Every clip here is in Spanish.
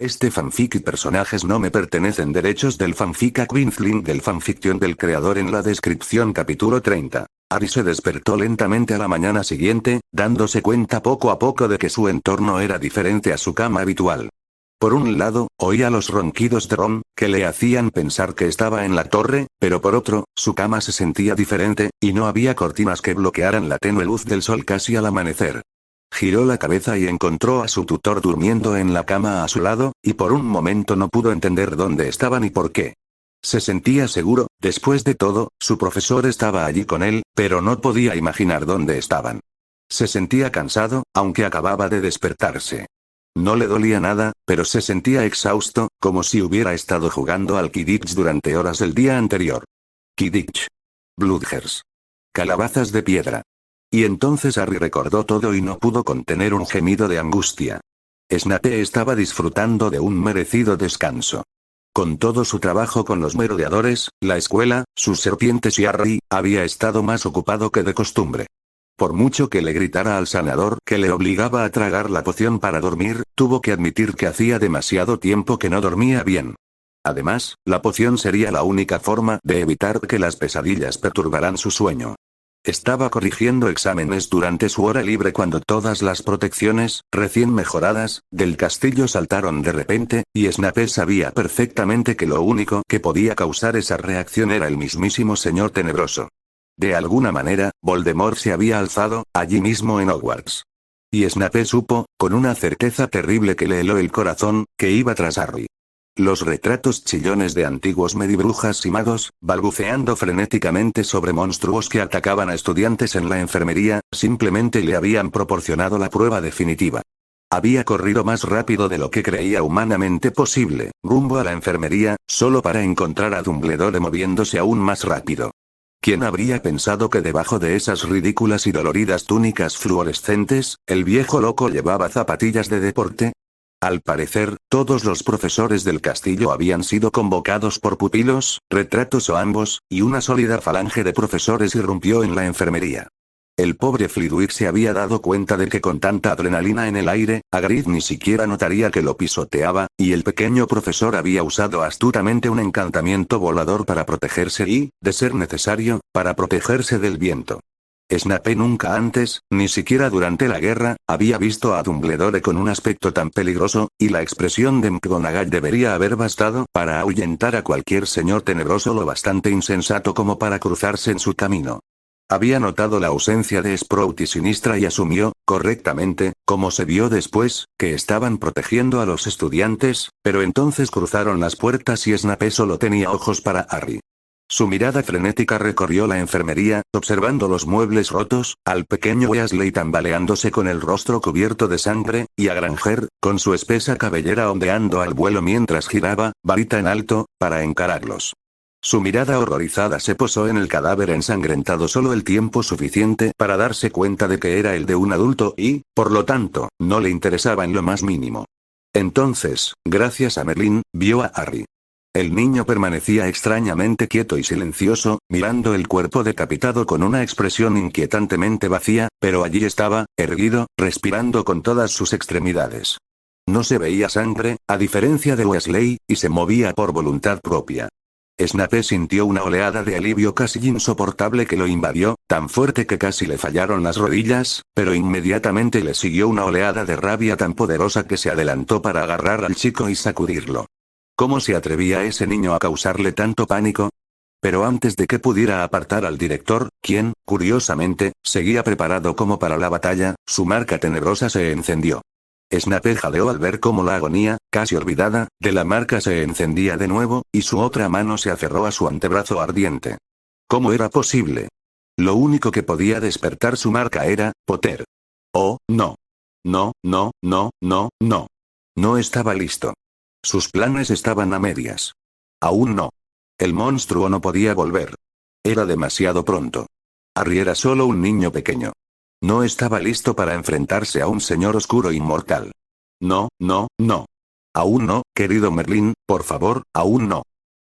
Este fanfic y personajes no me pertenecen. Derechos del fanfic a Quinzlin del fanfiction del creador en la descripción. Capítulo 30. Harry se despertó lentamente a la mañana siguiente, dándose cuenta poco a poco de que su entorno era diferente a su cama habitual. Por un lado, oía los ronquidos de Ron, que le hacían pensar que estaba en la torre, pero por otro, su cama se sentía diferente, y no había cortinas que bloquearan la tenue luz del sol casi al amanecer. Giró la cabeza y encontró a su tutor durmiendo en la cama a su lado, y por un momento no pudo entender dónde estaba ni por qué. Se sentía seguro, después de todo, su profesor estaba allí con él, pero no podía imaginar dónde estaban. Se sentía cansado, aunque acababa de despertarse. No le dolía nada, pero se sentía exhausto, como si hubiera estado jugando al Quidditch durante horas el día anterior. Quidditch. Bloodhairs. Calabazas de piedra. Y entonces Harry recordó todo y no pudo contener un gemido de angustia. Snape estaba disfrutando de un merecido descanso. Con todo su trabajo con los merodeadores, la escuela, sus serpientes y Harry, había estado más ocupado que de costumbre. Por mucho que le gritara al sanador que le obligaba a tragar la poción para dormir, tuvo que admitir que hacía demasiado tiempo que no dormía bien. Además, la poción sería la única forma de evitar que las pesadillas perturbaran su sueño. Estaba corrigiendo exámenes durante su hora libre cuando todas las protecciones, recién mejoradas, del castillo saltaron de repente, y Snape sabía perfectamente que lo único que podía causar esa reacción era el mismísimo Señor Tenebroso. De alguna manera, Voldemort se había alzado, allí mismo en Hogwarts. Y Snape supo, con una certeza terrible que le heló el corazón, que iba tras Harry. Los retratos chillones de antiguos medibrujas y magos, balbuceando frenéticamente sobre monstruos que atacaban a estudiantes en la enfermería, simplemente le habían proporcionado la prueba definitiva. Había corrido más rápido de lo que creía humanamente posible, rumbo a la enfermería, solo para encontrar a Dumbledore moviéndose aún más rápido. ¿Quién habría pensado que debajo de esas ridículas y doloridas túnicas fluorescentes, el viejo loco llevaba zapatillas de deporte? Al parecer, todos los profesores del castillo habían sido convocados por pupilos, retratos o ambos, y una sólida falange de profesores irrumpió en la enfermería. El pobre Flitwick se había dado cuenta de que con tanta adrenalina en el aire, Hagrid ni siquiera notaría que lo pisoteaba, y el pequeño profesor había usado astutamente un encantamiento volador para protegerse y, de ser necesario, para protegerse del viento. Snape nunca antes, ni siquiera durante la guerra, había visto a Dumbledore con un aspecto tan peligroso, y la expresión de McGonagall debería haber bastado para ahuyentar a cualquier señor tenebroso lo bastante insensato como para cruzarse en su camino. Había notado la ausencia de Sprout y Sinistra y asumió, correctamente, como se vio después, que estaban protegiendo a los estudiantes, pero entonces cruzaron las puertas y Snape solo tenía ojos para Harry. Su mirada frenética recorrió la enfermería, observando los muebles rotos, al pequeño Weasley tambaleándose con el rostro cubierto de sangre, y a Granger, con su espesa cabellera ondeando al vuelo mientras giraba, varita en alto, para encararlos. Su mirada horrorizada se posó en el cadáver ensangrentado solo el tiempo suficiente para darse cuenta de que era el de un adulto y, por lo tanto, no le interesaba en lo más mínimo. Entonces, gracias a Merlin, vio a Harry. El niño permanecía extrañamente quieto y silencioso, mirando el cuerpo decapitado con una expresión inquietantemente vacía, pero allí estaba, erguido, respirando con todas sus extremidades. No se veía sangre, a diferencia de Weasley, y se movía por voluntad propia. Snape sintió una oleada de alivio casi insoportable que lo invadió, tan fuerte que casi le fallaron las rodillas, pero inmediatamente le siguió una oleada de rabia tan poderosa que se adelantó para agarrar al chico y sacudirlo. ¿Cómo se atrevía ese niño a causarle tanto pánico? Pero antes de que pudiera apartar al director, quien, curiosamente, seguía preparado como para la batalla, su marca tenebrosa se encendió. Snape jadeó al ver cómo la agonía, casi olvidada, de la marca se encendía de nuevo, y su otra mano se aferró a su antebrazo ardiente. ¿Cómo era posible? Lo único que podía despertar su marca era, Potter. Oh, no. No, no, no, no, no. No estaba listo. Sus planes estaban a medias. Aún no. El monstruo no podía volver. Era demasiado pronto. Harry era solo un niño pequeño. No estaba listo para enfrentarse a un señor oscuro inmortal. No, no, no. Aún no, querido Merlin, por favor, aún no.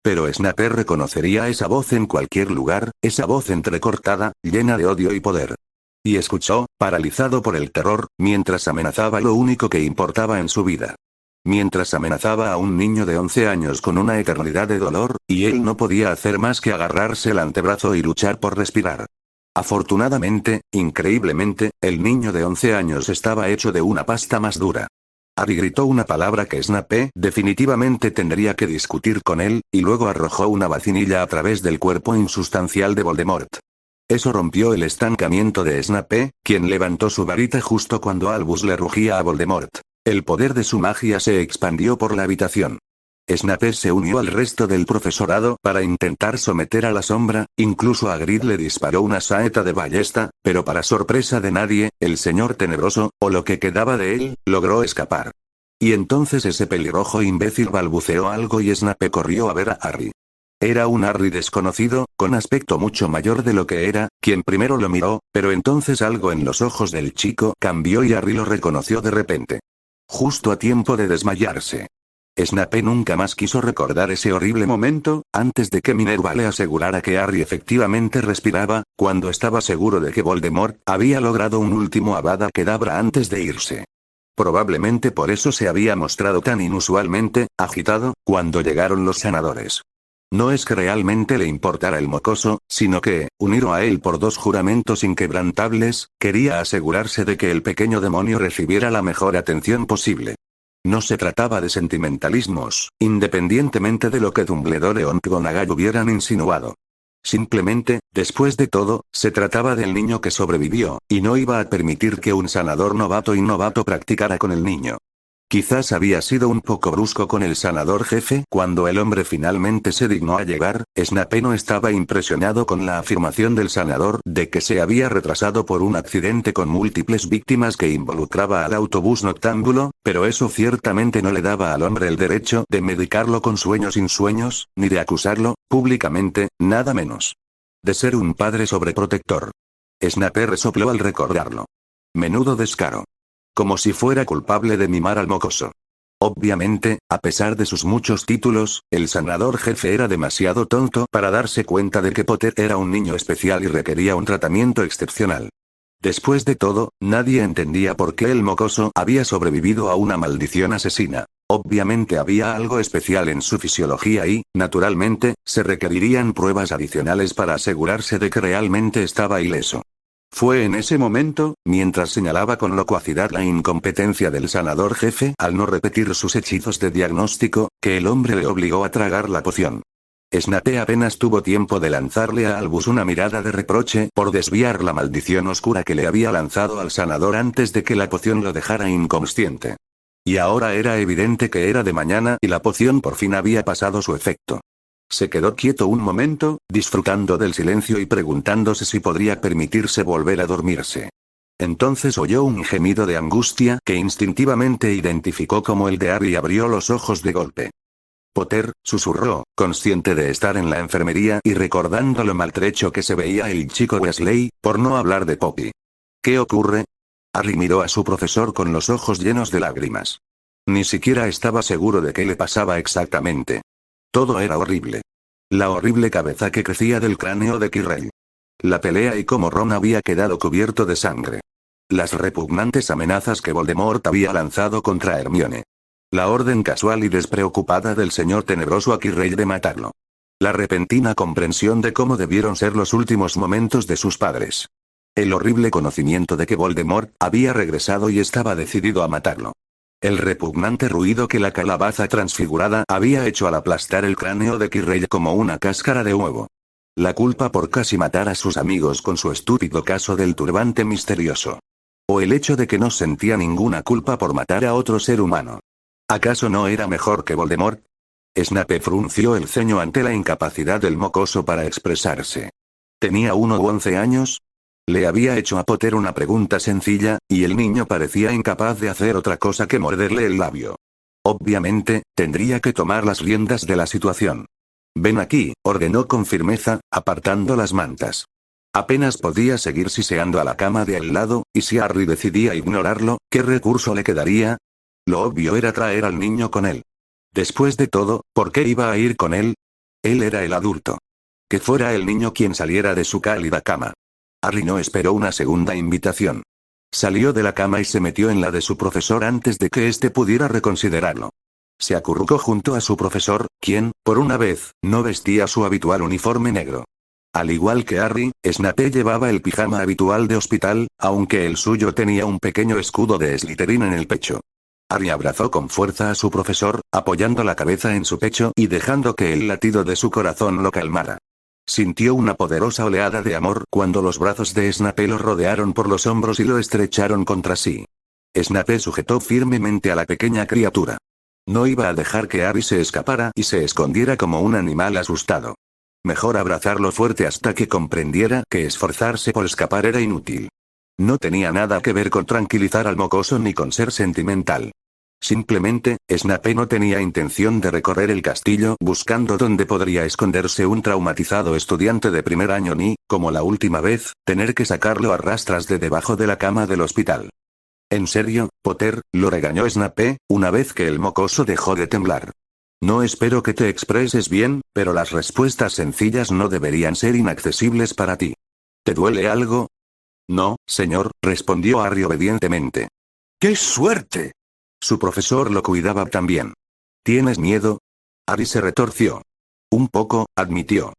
Pero Snape reconocería esa voz en cualquier lugar, esa voz entrecortada, llena de odio y poder. Y escuchó, paralizado por el terror, mientras amenazaba lo único que importaba en su vida. mientras amenazaba a un niño de 11 años con una eternidad de dolor, y él no podía hacer más que agarrarse el antebrazo y luchar por respirar. Afortunadamente, increíblemente, el niño de 11 años estaba hecho de una pasta más dura. Harry gritó una palabra que Snape definitivamente tendría que discutir con él, y luego arrojó una vacinilla a través del cuerpo insustancial de Voldemort. Eso rompió el estancamiento de Snape, quien levantó su varita justo cuando Albus le rugía a Voldemort. El poder de su magia se expandió por la habitación. Snape se unió al resto del profesorado para intentar someter a la sombra, incluso a Grid le disparó una saeta de ballesta, pero para sorpresa de nadie, el señor tenebroso, o lo que quedaba de él, logró escapar. Y entonces ese pelirrojo imbécil balbuceó algo y Snape corrió a ver a Harry. Era un Harry desconocido, con aspecto mucho mayor de lo que era, quien primero lo miró, pero entonces algo en los ojos del chico cambió y Harry lo reconoció de repente. Justo a tiempo de desmayarse. Snape nunca más quiso recordar ese horrible momento, antes de que Minerva le asegurara que Harry efectivamente respiraba, cuando estaba seguro de que Voldemort había logrado un último Avada Kedavra antes de irse. Probablemente por eso se había mostrado tan inusualmente agitado cuando llegaron los sanadores. No es que realmente le importara el mocoso, sino que, unido a él por 2 juramentos inquebrantables, quería asegurarse de que el pequeño demonio recibiera la mejor atención posible. No se trataba de sentimentalismos, independientemente de lo que Dumbledore o McGonagall hubieran insinuado. Simplemente, después de todo, se trataba del niño que sobrevivió, y no iba a permitir que un sanador novato y novato practicara con el niño. Quizás había sido un poco brusco con el sanador jefe cuando el hombre finalmente se dignó a llegar. Snape no estaba impresionado con la afirmación del sanador de que se había retrasado por un accidente con múltiples víctimas que involucraba al autobús noctámbulo, pero eso ciertamente no le daba al hombre el derecho de medicarlo con sueños sin sueños, ni de acusarlo, públicamente, nada menos. De ser un padre sobreprotector. Snape resopló al recordarlo. Menudo descaro. Como si fuera culpable de mimar al mocoso. Obviamente, a pesar de sus muchos títulos, el sanador jefe era demasiado tonto para darse cuenta de que Potter era un niño especial y requería un tratamiento excepcional. Después de todo, nadie entendía por qué el mocoso había sobrevivido a una maldición asesina. Obviamente había algo especial en su fisiología y, naturalmente, se requerirían pruebas adicionales para asegurarse de que realmente estaba ileso. Fue en ese momento, mientras señalaba con locuacidad la incompetencia del sanador jefe al no repetir sus hechizos de diagnóstico, que el hombre le obligó a tragar la poción. Snape apenas tuvo tiempo de lanzarle a Albus una mirada de reproche por desviar la maldición oscura que le había lanzado al sanador antes de que la poción lo dejara inconsciente. Y ahora era evidente que era de mañana y la poción por fin había pasado su efecto. Se quedó quieto un momento, disfrutando del silencio y preguntándose si podría permitirse volver a dormirse. Entonces oyó un gemido de angustia que instintivamente identificó como el de Harry y abrió los ojos de golpe. Potter, susurró, consciente de estar en la enfermería y recordando lo maltrecho que se veía el chico Weasley, por no hablar de Poppy. ¿Qué ocurre? Harry miró a su profesor con los ojos llenos de lágrimas. Ni siquiera estaba seguro de qué le pasaba exactamente. Todo era horrible. La horrible cabeza que crecía del cráneo de Quirrell. La pelea y cómo Ron había quedado cubierto de sangre. Las repugnantes amenazas que Voldemort había lanzado contra Hermione. La orden casual y despreocupada del señor tenebroso a Quirrell de matarlo. La repentina comprensión de cómo debieron ser los últimos momentos de sus padres. El horrible conocimiento de que Voldemort había regresado y estaba decidido a matarlo. El repugnante ruido que la calabaza transfigurada había hecho al aplastar el cráneo de Quirrell como una cáscara de huevo. La culpa por casi matar a sus amigos con su estúpido caso del turbante misterioso. O el hecho de que no sentía ninguna culpa por matar a otro ser humano. ¿Acaso no era mejor que Voldemort? Snape frunció el ceño ante la incapacidad del mocoso para expresarse. ¿Tenía 1 u 11 años? Le había hecho a Potter una pregunta sencilla, y el niño parecía incapaz de hacer otra cosa que morderle el labio. Obviamente, tendría que tomar las riendas de la situación. Ven aquí, ordenó con firmeza, apartando las mantas. Apenas podía seguir siseando a la cama de al lado, y si Harry decidía ignorarlo, ¿qué recurso le quedaría? Lo obvio era traer al niño con él. Después de todo, ¿por qué iba a ir con él? Él era el adulto. Que fuera el niño quien saliera de su cálida cama. Harry no esperó una segunda invitación. Salió de la cama y se metió en la de su profesor antes de que éste pudiera reconsiderarlo. Se acurrucó junto a su profesor, quien, por una vez, no vestía su habitual uniforme negro. Al igual que Harry, Snape llevaba el pijama habitual de hospital, aunque el suyo tenía un pequeño escudo de Slytherin en el pecho. Harry abrazó con fuerza a su profesor, apoyando la cabeza en su pecho y dejando que el latido de su corazón lo calmara. Sintió una poderosa oleada de amor cuando los brazos de Snape lo rodearon por los hombros y lo estrecharon contra sí. Snape sujetó firmemente a la pequeña criatura. No iba a dejar que Harry se escapara y se escondiera como un animal asustado. Mejor abrazarlo fuerte hasta que comprendiera que esforzarse por escapar era inútil. No tenía nada que ver con tranquilizar al mocoso ni con ser sentimental. Simplemente, Snape no tenía intención de recorrer el castillo buscando dónde podría esconderse un traumatizado estudiante de primer año ni, como la última vez, tener que sacarlo a rastras de debajo de la cama del hospital. ¿En serio, Potter?, lo regañó Snape, una vez que el mocoso dejó de temblar. No espero que te expreses bien, pero las respuestas sencillas no deberían ser inaccesibles para ti. ¿Te duele algo? No, señor, respondió Harry obedientemente. ¡Qué suerte! Su profesor lo cuidaba también. ¿Tienes miedo? Harry se retorció. Un poco, admitió.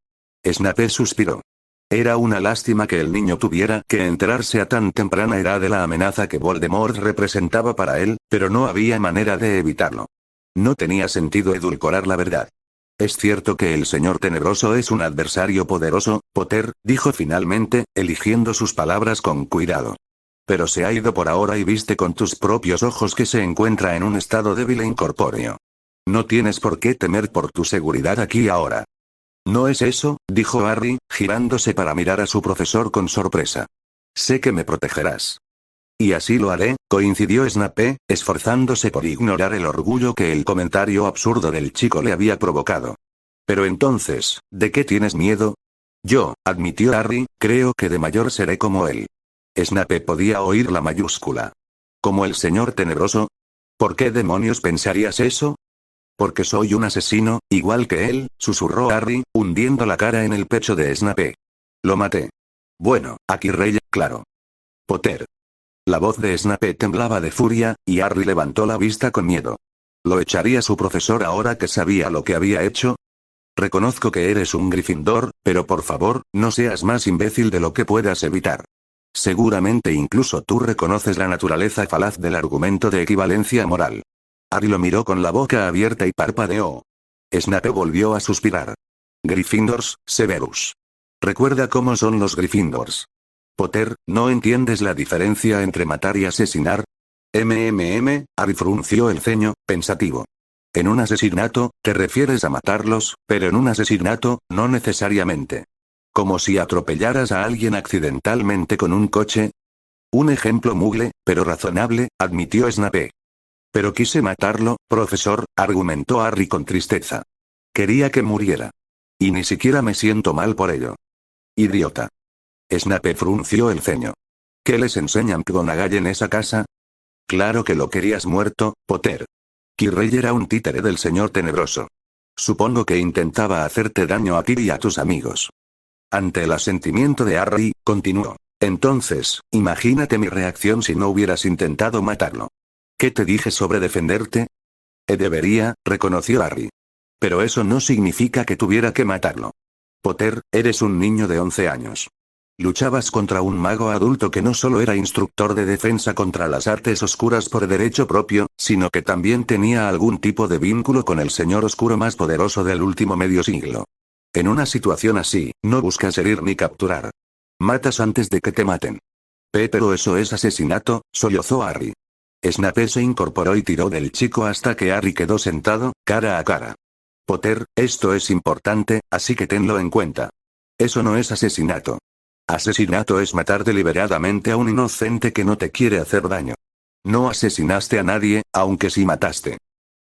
Snape suspiró. Era una lástima que el niño tuviera que enterarse a tan temprana edad de la amenaza que Voldemort representaba para él, pero no había manera de evitarlo. No tenía sentido edulcorar la verdad. Es cierto que el Señor Tenebroso es un adversario poderoso, Potter, dijo finalmente, eligiendo sus palabras con cuidado. Pero se ha ido por ahora y viste con tus propios ojos que se encuentra en un estado débil e incorpóreo. No tienes por qué temer por tu seguridad aquí y ahora. No es eso, dijo Harry, girándose para mirar a su profesor con sorpresa. Sé que me protegerás. Y así lo haré, coincidió Snape, esforzándose por ignorar el orgullo que el comentario absurdo del chico le había provocado. Pero entonces, ¿de qué tienes miedo? Yo, admitió Harry, creo que de mayor seré como él. Snape podía oír la mayúscula. ¿Como el señor Tenebroso? ¿Por qué demonios pensarías eso? Porque soy un asesino, igual que él, susurró Harry, hundiendo la cara en el pecho de Snape. Lo maté. Bueno, aquí rey, claro. Potter. La voz de Snape temblaba de furia, y Harry levantó la vista con miedo. ¿Lo echaría su profesor ahora que sabía lo que había hecho? Reconozco que eres un Gryffindor, pero por favor, no seas más imbécil de lo que puedas evitar. Seguramente incluso tú reconoces la naturaleza falaz del argumento de equivalencia moral. Harry lo miró con la boca abierta y parpadeó. Snape volvió a suspirar. Gryffindors, Severus. Recuerda cómo son los Gryffindors. Potter, ¿no entiendes la diferencia entre matar y asesinar? Harry frunció el ceño, pensativo. En un asesinato, te refieres a matarlos, pero en un asesinato, no necesariamente. Como si atropellaras a alguien accidentalmente con un coche. Un ejemplo mugle, pero razonable, admitió Snape. Pero quise matarlo, profesor, argumentó Harry con tristeza. Quería que muriera. Y ni siquiera me siento mal por ello. Idiota. Snape frunció el ceño. ¿Qué les enseña McGonagall en esa casa? Claro que lo querías muerto, Potter. Quirrell era un títere del señor Tenebroso. Supongo que intentaba hacerte daño a ti y a tus amigos. Ante el asentimiento de Harry, continuó. Entonces, imagínate mi reacción si no hubieras intentado matarlo. ¿Qué te dije sobre defenderte? Debería, reconoció Harry. Pero eso no significa que tuviera que matarlo. Potter, eres un niño de 11 años. Luchabas contra un mago adulto que no solo era instructor de defensa contra las artes oscuras por derecho propio, sino que también tenía algún tipo de vínculo con el señor oscuro más poderoso del último medio siglo. En una situación así, no buscas herir ni capturar. Matas antes de que te maten. Pero eso es asesinato, sollozó Harry. Snape se incorporó y tiró del chico hasta que Harry quedó sentado, cara a cara. Potter, esto es importante, así que tenlo en cuenta. Eso no es asesinato. Asesinato es matar deliberadamente a un inocente que no te quiere hacer daño. No asesinaste a nadie, aunque sí mataste.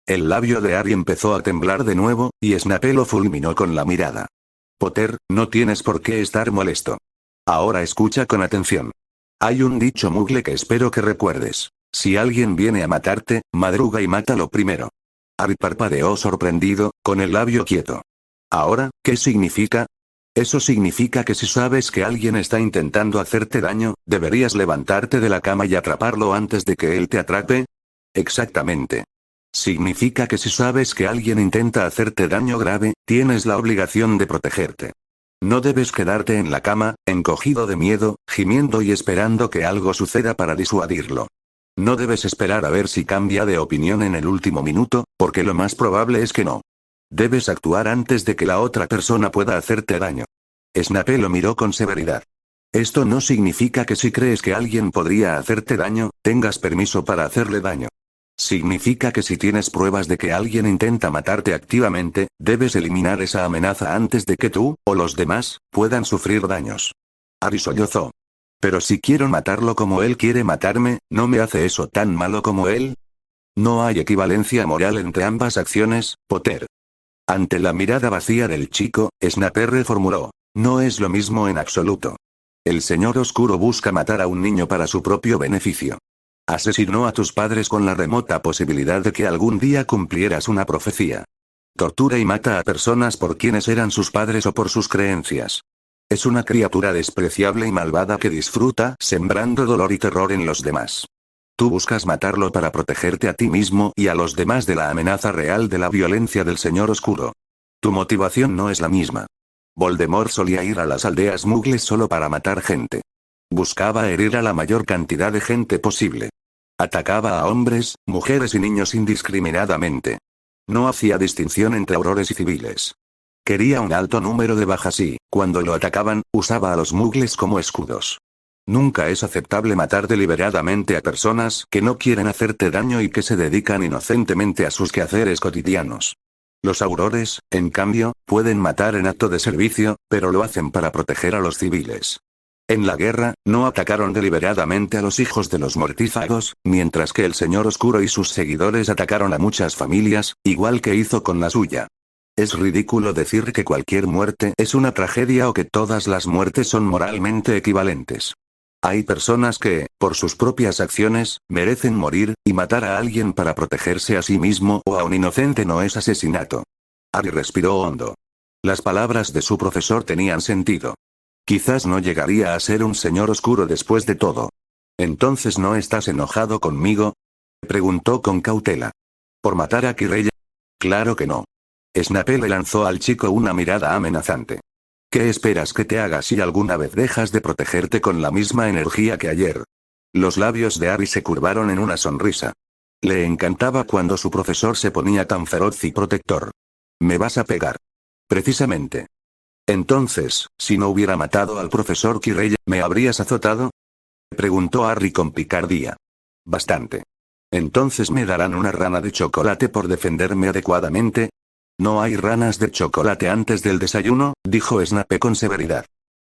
El labio de Harry empezó a temblar de nuevo, y Snape lo fulminó con la mirada. Potter, no tienes por qué estar molesto. Ahora escucha con atención. Hay un dicho mugle que espero que recuerdes. Si alguien viene a matarte, madruga y mátalo primero. Harry parpadeó sorprendido, con el labio quieto. ¿Ahora, qué significa? Eso significa que si sabes que alguien está intentando hacerte daño, ¿deberías levantarte de la cama y atraparlo antes de que él te atrape? Exactamente. Significa que si sabes que alguien intenta hacerte daño grave, tienes la obligación de protegerte. No debes quedarte en la cama, encogido de miedo, gimiendo y esperando que algo suceda para disuadirlo. No debes esperar a ver si cambia de opinión en el último minuto, porque lo más probable es que no. Debes actuar antes de que la otra persona pueda hacerte daño. Snape lo miró con severidad. Esto no significa que si crees que alguien podría hacerte daño, tengas permiso para hacerle daño. Significa que si tienes pruebas de que alguien intenta matarte activamente, debes eliminar esa amenaza antes de que tú, o los demás, puedan sufrir daños. Harry sollozó. Pero si quiero matarlo como él quiere matarme, ¿no me hace eso tan malo como él? No hay equivalencia moral entre ambas acciones, Potter. Ante la mirada vacía del chico, Snape reformuló. No es lo mismo en absoluto. El Señor Oscuro busca matar a un niño para su propio beneficio. Asesinó a tus padres con la remota posibilidad de que algún día cumplieras una profecía. Tortura y mata a personas por quienes eran sus padres o por sus creencias. Es una criatura despreciable y malvada que disfruta sembrando dolor y terror en los demás. Tú buscas matarlo para protegerte a ti mismo y a los demás de la amenaza real de la violencia del Señor Oscuro. Tu motivación no es la misma. Voldemort solía ir a las aldeas muggles solo para matar gente. Buscaba herir a la mayor cantidad de gente posible. Atacaba a hombres, mujeres y niños indiscriminadamente. No hacía distinción entre aurores y civiles. Quería un alto número de bajas y, cuando lo atacaban, usaba a los muggles como escudos. Nunca es aceptable matar deliberadamente a personas que no quieren hacerte daño y que se dedican inocentemente a sus quehaceres cotidianos. Los aurores, en cambio, pueden matar en acto de servicio, pero lo hacen para proteger a los civiles. En la guerra, no atacaron deliberadamente a los hijos de los mortífagos, mientras que el Señor Oscuro y sus seguidores atacaron a muchas familias, igual que hizo con la suya. Es ridículo decir que cualquier muerte es una tragedia o que todas las muertes son moralmente equivalentes. Hay personas que, por sus propias acciones, merecen morir, y matar a alguien para protegerse a sí mismo o a un inocente no es asesinato. Harry respiró hondo. Las palabras de su profesor tenían sentido. Quizás no llegaría a ser un Señor Oscuro después de todo. ¿Entonces no estás enojado conmigo?, preguntó con cautela. ¿Por matar a Quirrell? Claro que no. Snape le lanzó al chico una mirada amenazante. ¿Qué esperas que te haga si alguna vez dejas de protegerte con la misma energía que ayer? Los labios de Harry se curvaron en una sonrisa. Le encantaba cuando su profesor se ponía tan feroz y protector. ¿Me vas a pegar? Precisamente. Entonces, si no hubiera matado al profesor Quirrell, ¿me habrías azotado?, preguntó Harry con picardía. Bastante. Entonces me darán una rana de chocolate por defenderme adecuadamente. No hay ranas de chocolate antes del desayuno, dijo Snape con severidad.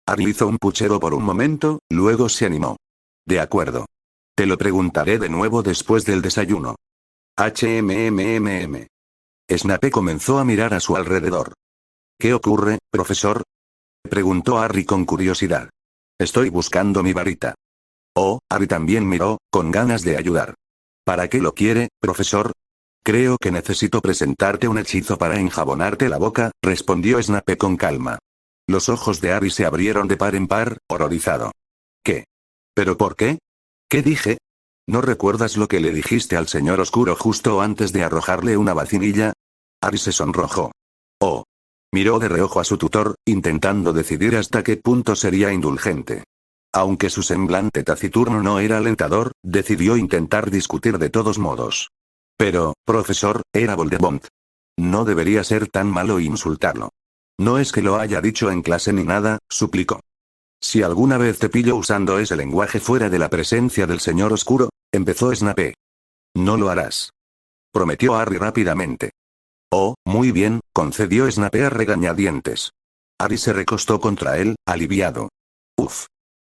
Harry hizo un puchero por un momento, luego se animó. De acuerdo. Te lo preguntaré de nuevo después del desayuno. HMMMM. Snape comenzó a mirar a su alrededor. ¿Qué ocurre, profesor?, preguntó Harry con curiosidad. Estoy buscando mi varita. Oh, Harry también miró, con ganas de ayudar. ¿Para qué lo quiere, profesor? Creo que necesito presentarte un hechizo para enjabonarte la boca, respondió Snape con calma. Los ojos de Harry se abrieron de par en par, horrorizado. ¿Qué? ¿Pero por qué? ¿Qué dije? ¿No recuerdas lo que le dijiste al Señor Oscuro justo antes de arrojarle una vacinilla? Harry se sonrojó. Oh. Miró de reojo a su tutor, intentando decidir hasta qué punto sería indulgente. Aunque su semblante taciturno no era alentador, decidió intentar discutir de todos modos. Pero, profesor, era Voldemort. No debería ser tan malo insultarlo. No es que lo haya dicho en clase ni nada, suplicó. Si alguna vez te pillo usando ese lenguaje fuera de la presencia del Señor Oscuro, empezó Snape. No lo harás. Prometió Harry rápidamente. Oh, muy bien, concedió Snape a regañadientes. Harry se recostó contra él, aliviado. Uf.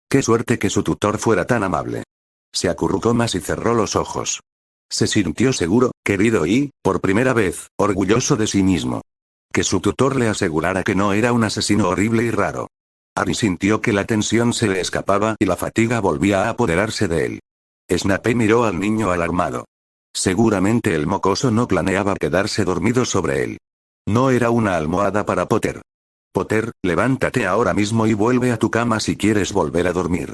Qué suerte que su tutor fuera tan amable. Se acurrucó más y cerró los ojos. Se sintió seguro, querido y, por primera vez, orgulloso de sí mismo. Que su tutor le asegurara que no era un asesino horrible y raro. Harry sintió que la tensión se le escapaba y la fatiga volvía a apoderarse de él. Snape miró al niño alarmado. Seguramente el mocoso no planeaba quedarse dormido sobre él. No era una almohada para Potter. Potter, levántate ahora mismo y vuelve a tu cama si quieres volver a dormir.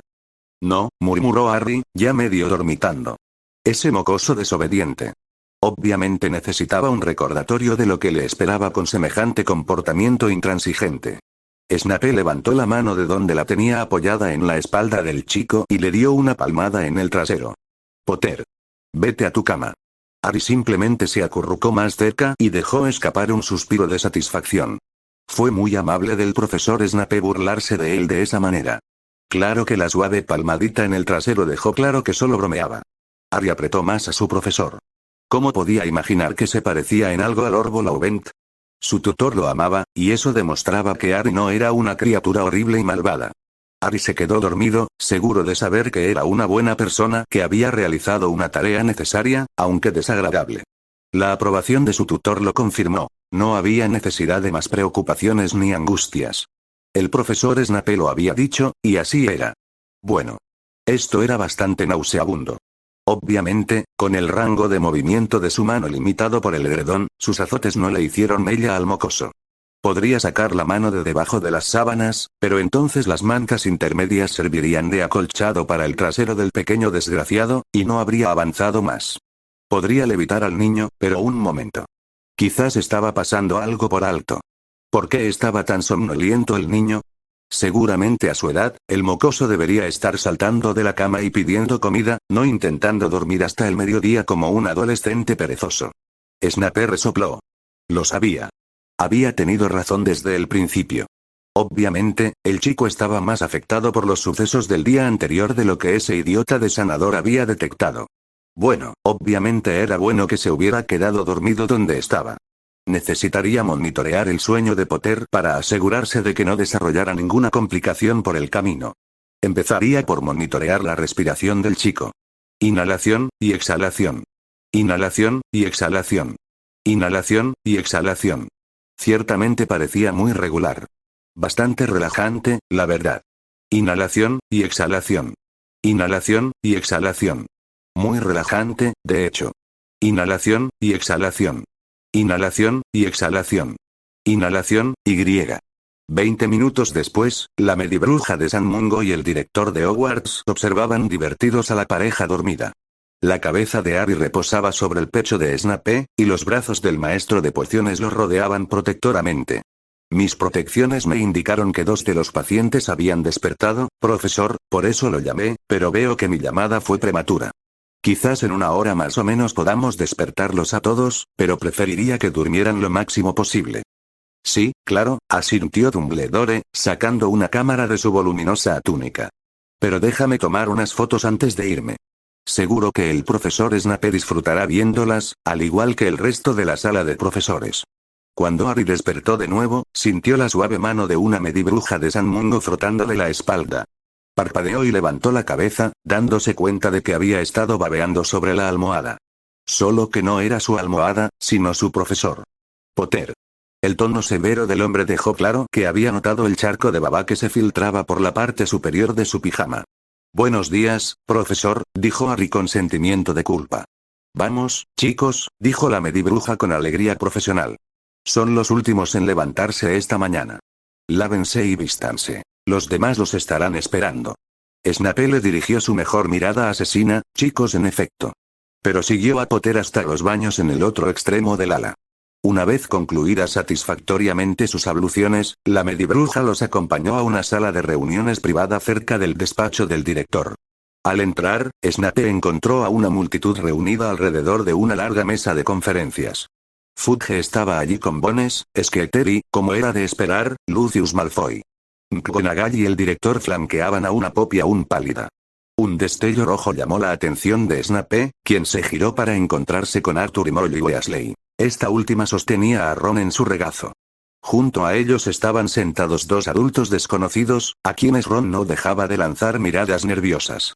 No, murmuró Harry, ya medio dormitando. Ese mocoso desobediente. Obviamente necesitaba un recordatorio de lo que le esperaba con semejante comportamiento intransigente. Snape levantó la mano de donde la tenía apoyada en la espalda del chico y le dio una palmada en el trasero. Potter. Vete a tu cama. Harry simplemente se acurrucó más cerca y dejó escapar un suspiro de satisfacción. Fue muy amable del profesor Snape burlarse de él de esa manera. Claro que la suave palmadita en el trasero dejó claro que solo bromeaba. Harry apretó más a su profesor. ¿Cómo podía imaginar que se parecía en algo a Lord Voldemort? Su tutor lo amaba, y eso demostraba que Harry no era una criatura horrible y malvada. Harry se quedó dormido, seguro de saber que era una buena persona que había realizado una tarea necesaria, aunque desagradable. La aprobación de su tutor lo confirmó. No había necesidad de más preocupaciones ni angustias. El profesor Snape lo había dicho, y así era. Bueno. Esto era bastante nauseabundo. Obviamente, con el rango de movimiento de su mano limitado por el edredón, sus azotes no le hicieron mella al mocoso. Podría sacar la mano de debajo de las sábanas, pero entonces las mantas intermedias servirían de acolchado para el trasero del pequeño desgraciado, y no habría avanzado más. Podría levitar al niño, pero un momento. Quizás estaba pasando algo por alto. ¿Por qué estaba tan somnoliento el niño? Seguramente a su edad, el mocoso debería estar saltando de la cama y pidiendo comida, no intentando dormir hasta el mediodía como un adolescente perezoso. Snape resopló. Lo sabía. Había tenido razón desde el principio. Obviamente, el chico estaba más afectado por los sucesos del día anterior de lo que ese idiota de sanador había detectado. Bueno, obviamente era bueno que se hubiera quedado dormido donde estaba. Necesitaría monitorear el sueño de Potter para asegurarse de que no desarrollara ninguna complicación por el camino. Empezaría por monitorear la respiración del chico. Inhalación y exhalación. Inhalación y exhalación. Inhalación y exhalación. Ciertamente parecía muy regular. Bastante relajante, la verdad. Inhalación y exhalación. Inhalación y exhalación. Muy relajante, de hecho. Inhalación y exhalación. Inhalación y exhalación. Inhalación, y. 20 minutos después, la medibruja de San Mungo y el director de Hogwarts observaban divertidos a la pareja dormida. La cabeza de Harry reposaba sobre el pecho de Snape, y los brazos del maestro de pociones lo rodeaban protectoramente. Mis protecciones me indicaron que 2 de los pacientes habían despertado, profesor, por eso lo llamé, pero veo que mi llamada fue prematura. Quizás en 1 hora más o menos podamos despertarlos a todos, pero preferiría que durmieran lo máximo posible. Sí, claro, asintió Dumbledore, sacando una cámara de su voluminosa túnica. Pero déjame tomar unas fotos antes de irme. Seguro que el profesor Snape disfrutará viéndolas, al igual que el resto de la sala de profesores. Cuando Harry despertó de nuevo, sintió la suave mano de una medibruja de San Mungo frotándole la espalda. Parpadeó y levantó la cabeza, dándose cuenta de que había estado babeando sobre la almohada. Solo que no era su almohada, sino su profesor. Potter. El tono severo del hombre dejó claro que había notado el charco de baba que se filtraba por la parte superior de su pijama. Buenos días, profesor, dijo Harry con sentimiento de culpa. Vamos, chicos, dijo la medibruja con alegría profesional. Son los últimos en levantarse esta mañana. Lávense y vístanse. Los demás los estarán esperando. Snape le dirigió su mejor mirada asesina, chicos en efecto. Pero siguió a Potter hasta los baños en el otro extremo del ala. Una vez concluidas satisfactoriamente sus abluciones, la medibruja los acompañó a una sala de reuniones privada cerca del despacho del director. Al entrar, Snape encontró a una multitud reunida alrededor de una larga mesa de conferencias. Fudge estaba allí con Bones, Skeeter y, como era de esperar, Lucius Malfoy. McGonagall y el director flanqueaban a una Poppy aún pálida. Un destello rojo llamó la atención de Snape, quien se giró para encontrarse con Arthur y Molly Weasley. Esta última sostenía a Ron en su regazo. Junto a ellos estaban sentados 2 adultos desconocidos, a quienes Ron no dejaba de lanzar miradas nerviosas.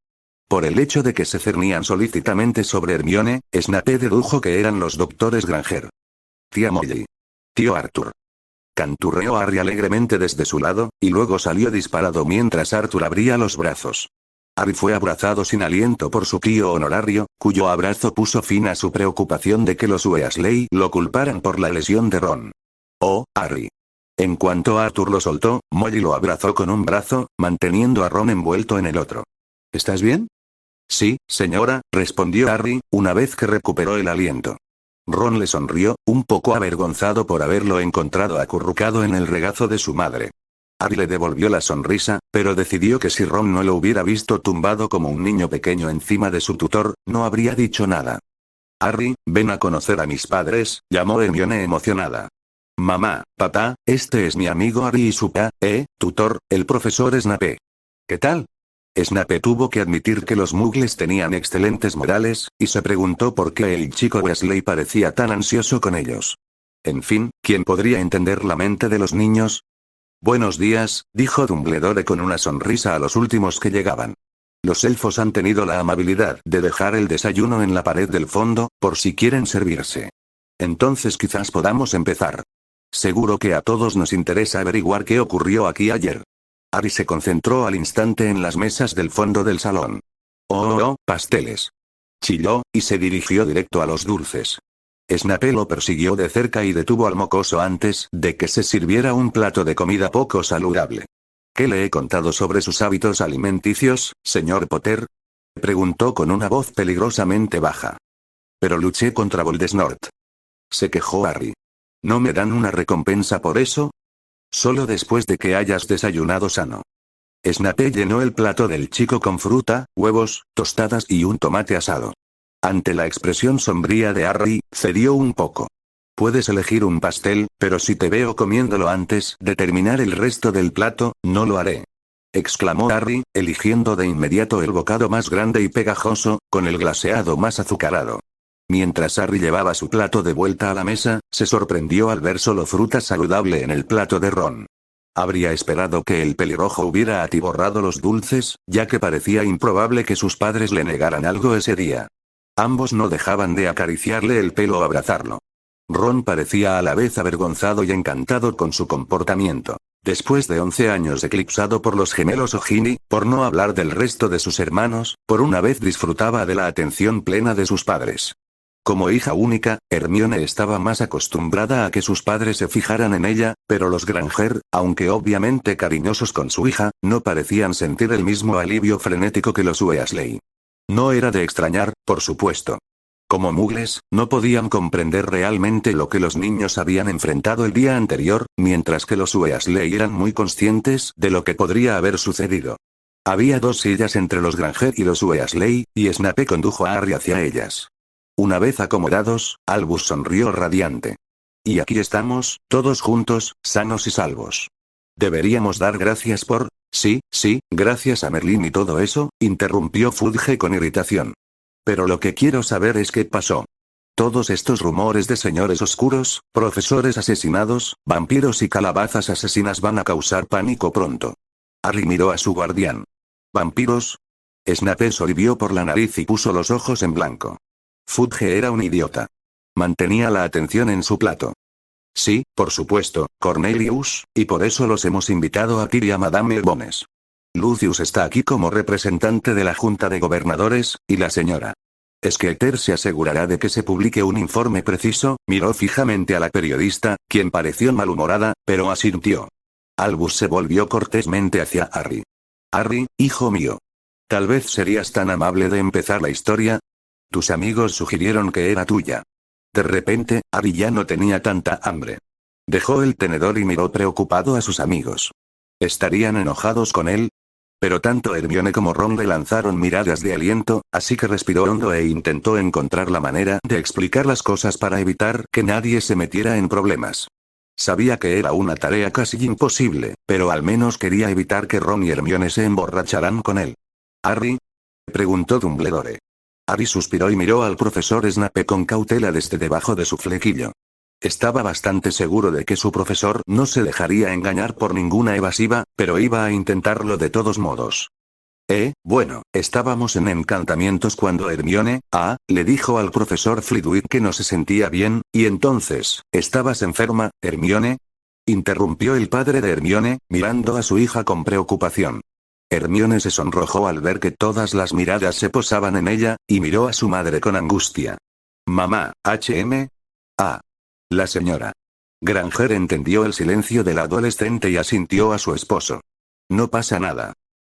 Por el hecho de que se cernían solícitamente sobre Hermione, Snape dedujo que eran los doctores Granger. Tía Molly. Tío Arthur. Canturreó Harry alegremente desde su lado, y luego salió disparado mientras Arthur abría los brazos. Harry fue abrazado sin aliento por su tío honorario, cuyo abrazo puso fin a su preocupación de que los Weasley lo culparan por la lesión de Ron. Oh, Harry. En cuanto Arthur lo soltó, Molly lo abrazó con un brazo, manteniendo a Ron envuelto en el otro. ¿Estás bien? Sí, señora, respondió Harry, una vez que recuperó el aliento. Ron le sonrió, un poco avergonzado por haberlo encontrado acurrucado en el regazo de su madre. Harry le devolvió la sonrisa, pero decidió que si Ron no lo hubiera visto tumbado como un niño pequeño encima de su tutor, no habría dicho nada. Harry, ven a conocer a mis padres, llamó Hermione emocionada. Mamá, papá, este es mi amigo Harry y su tutor, el profesor Snape. ¿Qué tal? Snape tuvo que admitir que los muggles tenían excelentes modales, y se preguntó por qué el chico Weasley parecía tan ansioso con ellos. En fin, ¿quién podría entender la mente de los niños? Buenos días, dijo Dumbledore con una sonrisa a los últimos que llegaban. Los elfos han tenido la amabilidad de dejar el desayuno en la pared del fondo, por si quieren servirse. Entonces quizás podamos empezar. Seguro que a todos nos interesa averiguar qué ocurrió aquí ayer. Harry se concentró al instante en las mesas del fondo del salón. Oh, pasteles. Chilló, y se dirigió directo a los dulces. Snape lo persiguió de cerca y detuvo al mocoso antes de que se sirviera un plato de comida poco saludable. ¿Qué le he contado sobre sus hábitos alimenticios, señor Potter? Preguntó con una voz peligrosamente baja. Pero luché contra Voldemort. Se quejó Harry. ¿No me dan una recompensa por eso? Solo después de que hayas desayunado sano. Snape llenó el plato del chico con fruta, huevos, tostadas y un tomate asado. Ante la expresión sombría de Harry, cedió un poco. Puedes elegir un pastel, pero si te veo comiéndolo antes de terminar el resto del plato, no lo haré. Exclamó Harry, eligiendo de inmediato el bocado más grande y pegajoso, con el glaseado más azucarado. Mientras Harry llevaba su plato de vuelta a la mesa, se sorprendió al ver solo fruta saludable en el plato de Ron. Habría esperado que el pelirrojo hubiera atiborrado los dulces, ya que parecía improbable que sus padres le negaran algo ese día. Ambos no dejaban de acariciarle el pelo o abrazarlo. Ron parecía a la vez avergonzado y encantado con su comportamiento. Después de 11 años eclipsado por los gemelos O'Gini, por no hablar del resto de sus hermanos, por una vez disfrutaba de la atención plena de sus padres. Como hija única, Hermione estaba más acostumbrada a que sus padres se fijaran en ella, pero los Granger, aunque obviamente cariñosos con su hija, no parecían sentir el mismo alivio frenético que los Weasley. No era de extrañar, por supuesto. Como muggles, no podían comprender realmente lo que los niños habían enfrentado el día anterior, mientras que los Weasley eran muy conscientes de lo que podría haber sucedido. Había 2 sillas entre los Granger y los Weasley, y Snape condujo a Harry hacia ellas. Una vez acomodados, Albus sonrió radiante. Y aquí estamos, todos juntos, sanos y salvos. Deberíamos dar gracias por... Sí, gracias a Merlín y todo eso, interrumpió Fudge con irritación. Pero lo que quiero saber es qué pasó. Todos estos rumores de señores oscuros, profesores asesinados, vampiros y calabazas asesinas van a causar pánico pronto. Harry miró a su guardián. ¿Vampiros? Snape sorbió por la nariz y puso los ojos en blanco. Fudge era un idiota. Mantenía la atención en su plato. Sí, por supuesto, Cornelius, y por eso los hemos invitado a ti y a Madame Bones. Lucius está aquí como representante de la Junta de Gobernadores, y la señora Skeeter se asegurará de que se publique un informe preciso. Miró fijamente a la periodista, quien pareció malhumorada, pero asintió. Albus se volvió cortésmente hacia Harry. Harry, hijo mío. Tal vez serías tan amable de empezar la historia. Tus amigos sugirieron que era tuya. De repente, Harry ya no tenía tanta hambre. Dejó el tenedor y miró preocupado a sus amigos. ¿Estarían enojados con él? Pero tanto Hermione como Ron le lanzaron miradas de aliento, así que respiró hondo e intentó encontrar la manera de explicar las cosas para evitar que nadie se metiera en problemas. Sabía que era una tarea casi imposible, pero al menos quería evitar que Ron y Hermione se emborracharan con él. ¿Harry? Preguntó Dumbledore. Harry suspiró y miró al profesor Snape con cautela desde debajo de su flequillo. Estaba bastante seguro de que su profesor no se dejaría engañar por ninguna evasiva, pero iba a intentarlo de todos modos. Bueno, estábamos en encantamientos cuando Hermione, le dijo al profesor Flitwick que no se sentía bien, y entonces, ¿estabas enferma, Hermione? Interrumpió el padre de Hermione, mirando a su hija con preocupación. Hermione se sonrojó al ver que todas las miradas se posaban en ella, y miró a su madre con angustia. Mamá, La señora Granger entendió el silencio del adolescente y asintió a su esposo. No pasa nada.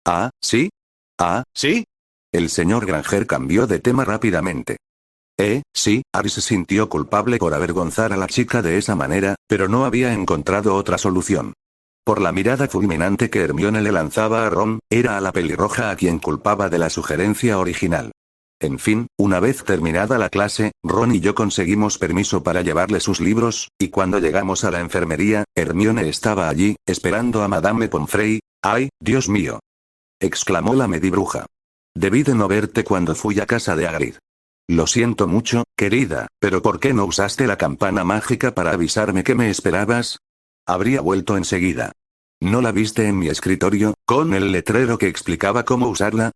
¿Ah, sí? ¿Ah, sí? El señor Granger cambió de tema rápidamente. Sí, Harry se sintió culpable por avergonzar a la chica de esa manera, pero no había encontrado otra solución. Por la mirada fulminante que Hermione le lanzaba a Ron, era a la pelirroja a quien culpaba de la sugerencia original. En fin, una vez terminada la clase, Ron y yo conseguimos permiso para llevarle sus libros, y cuando llegamos a la enfermería, Hermione estaba allí, esperando a Madame Pomfrey. ¡Ay, Dios mío!, exclamó la medibruja. Debí de no verte cuando fui a casa de Hagrid. Lo siento mucho, querida, pero ¿por qué no usaste la campana mágica para avisarme que me esperabas? Habría vuelto enseguida. ¿No la viste en mi escritorio, con el letrero que explicaba cómo usarla?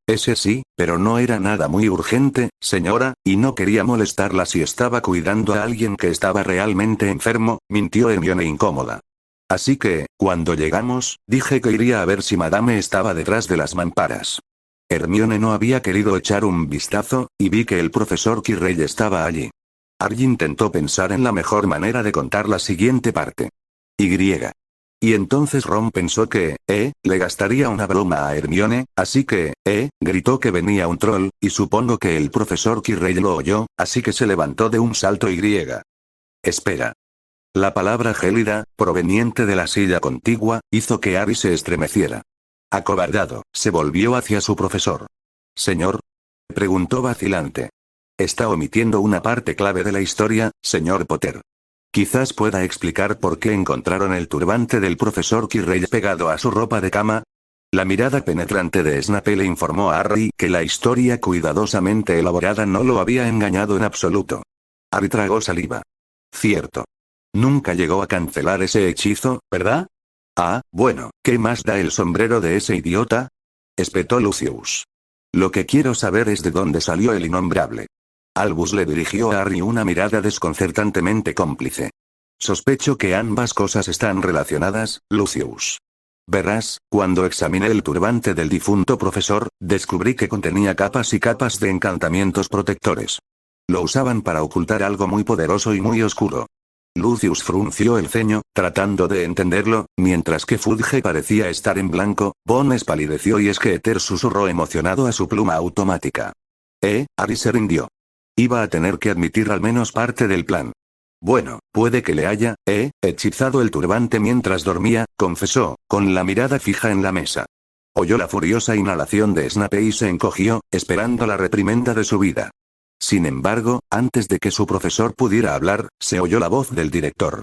Ese sí, pero no era nada muy urgente, señora, y no quería molestarla si estaba cuidando a alguien que estaba realmente enfermo, mintió Hermione incómoda. Así que, cuando llegamos, dije que iría a ver si Madame estaba detrás de las mamparas. Hermione no había querido echar un vistazo, y vi que el profesor Quirrell estaba allí. Harry intentó pensar en la mejor manera de contar la siguiente parte. Y entonces Ron pensó que, le gastaría una broma a Hermione, así que, gritó que venía un troll, y supongo que el profesor Quirrell lo oyó, así que se levantó de un salto y. Espera. La palabra gélida, proveniente de la silla contigua, hizo que Harry se estremeciera. Acobardado, se volvió hacia su profesor. ¿Señor?, preguntó vacilante. Está omitiendo una parte clave de la historia, señor Potter. Quizás pueda explicar por qué encontraron el turbante del profesor Quirrell pegado a su ropa de cama. La mirada penetrante de Snape le informó a Harry que la historia cuidadosamente elaborada no lo había engañado en absoluto. Harry tragó saliva. Cierto. Nunca llegó a cancelar ese hechizo, ¿verdad? Ah, bueno, ¿qué más da el sombrero de ese idiota?, espetó Lucius. Lo que quiero saber es de dónde salió el innombrable. Albus le dirigió a Harry una mirada desconcertantemente cómplice. Sospecho que ambas cosas están relacionadas, Lucius. Verás, cuando examiné el turbante del difunto profesor, descubrí que contenía capas y capas de encantamientos protectores. Lo usaban para ocultar algo muy poderoso y muy oscuro. Lucius frunció el ceño, tratando de entenderlo, mientras que Fudge parecía estar en blanco. Bones palideció y Skeeter susurró emocionado a su pluma automática. Harry se rindió. Iba a tener que admitir al menos parte del plan. Bueno, puede que le haya, hechizado el turbante mientras dormía, confesó, con la mirada fija en la mesa. Oyó la furiosa inhalación de Snape y se encogió, esperando la reprimenda de su vida. Sin embargo, antes de que su profesor pudiera hablar, se oyó la voz del director.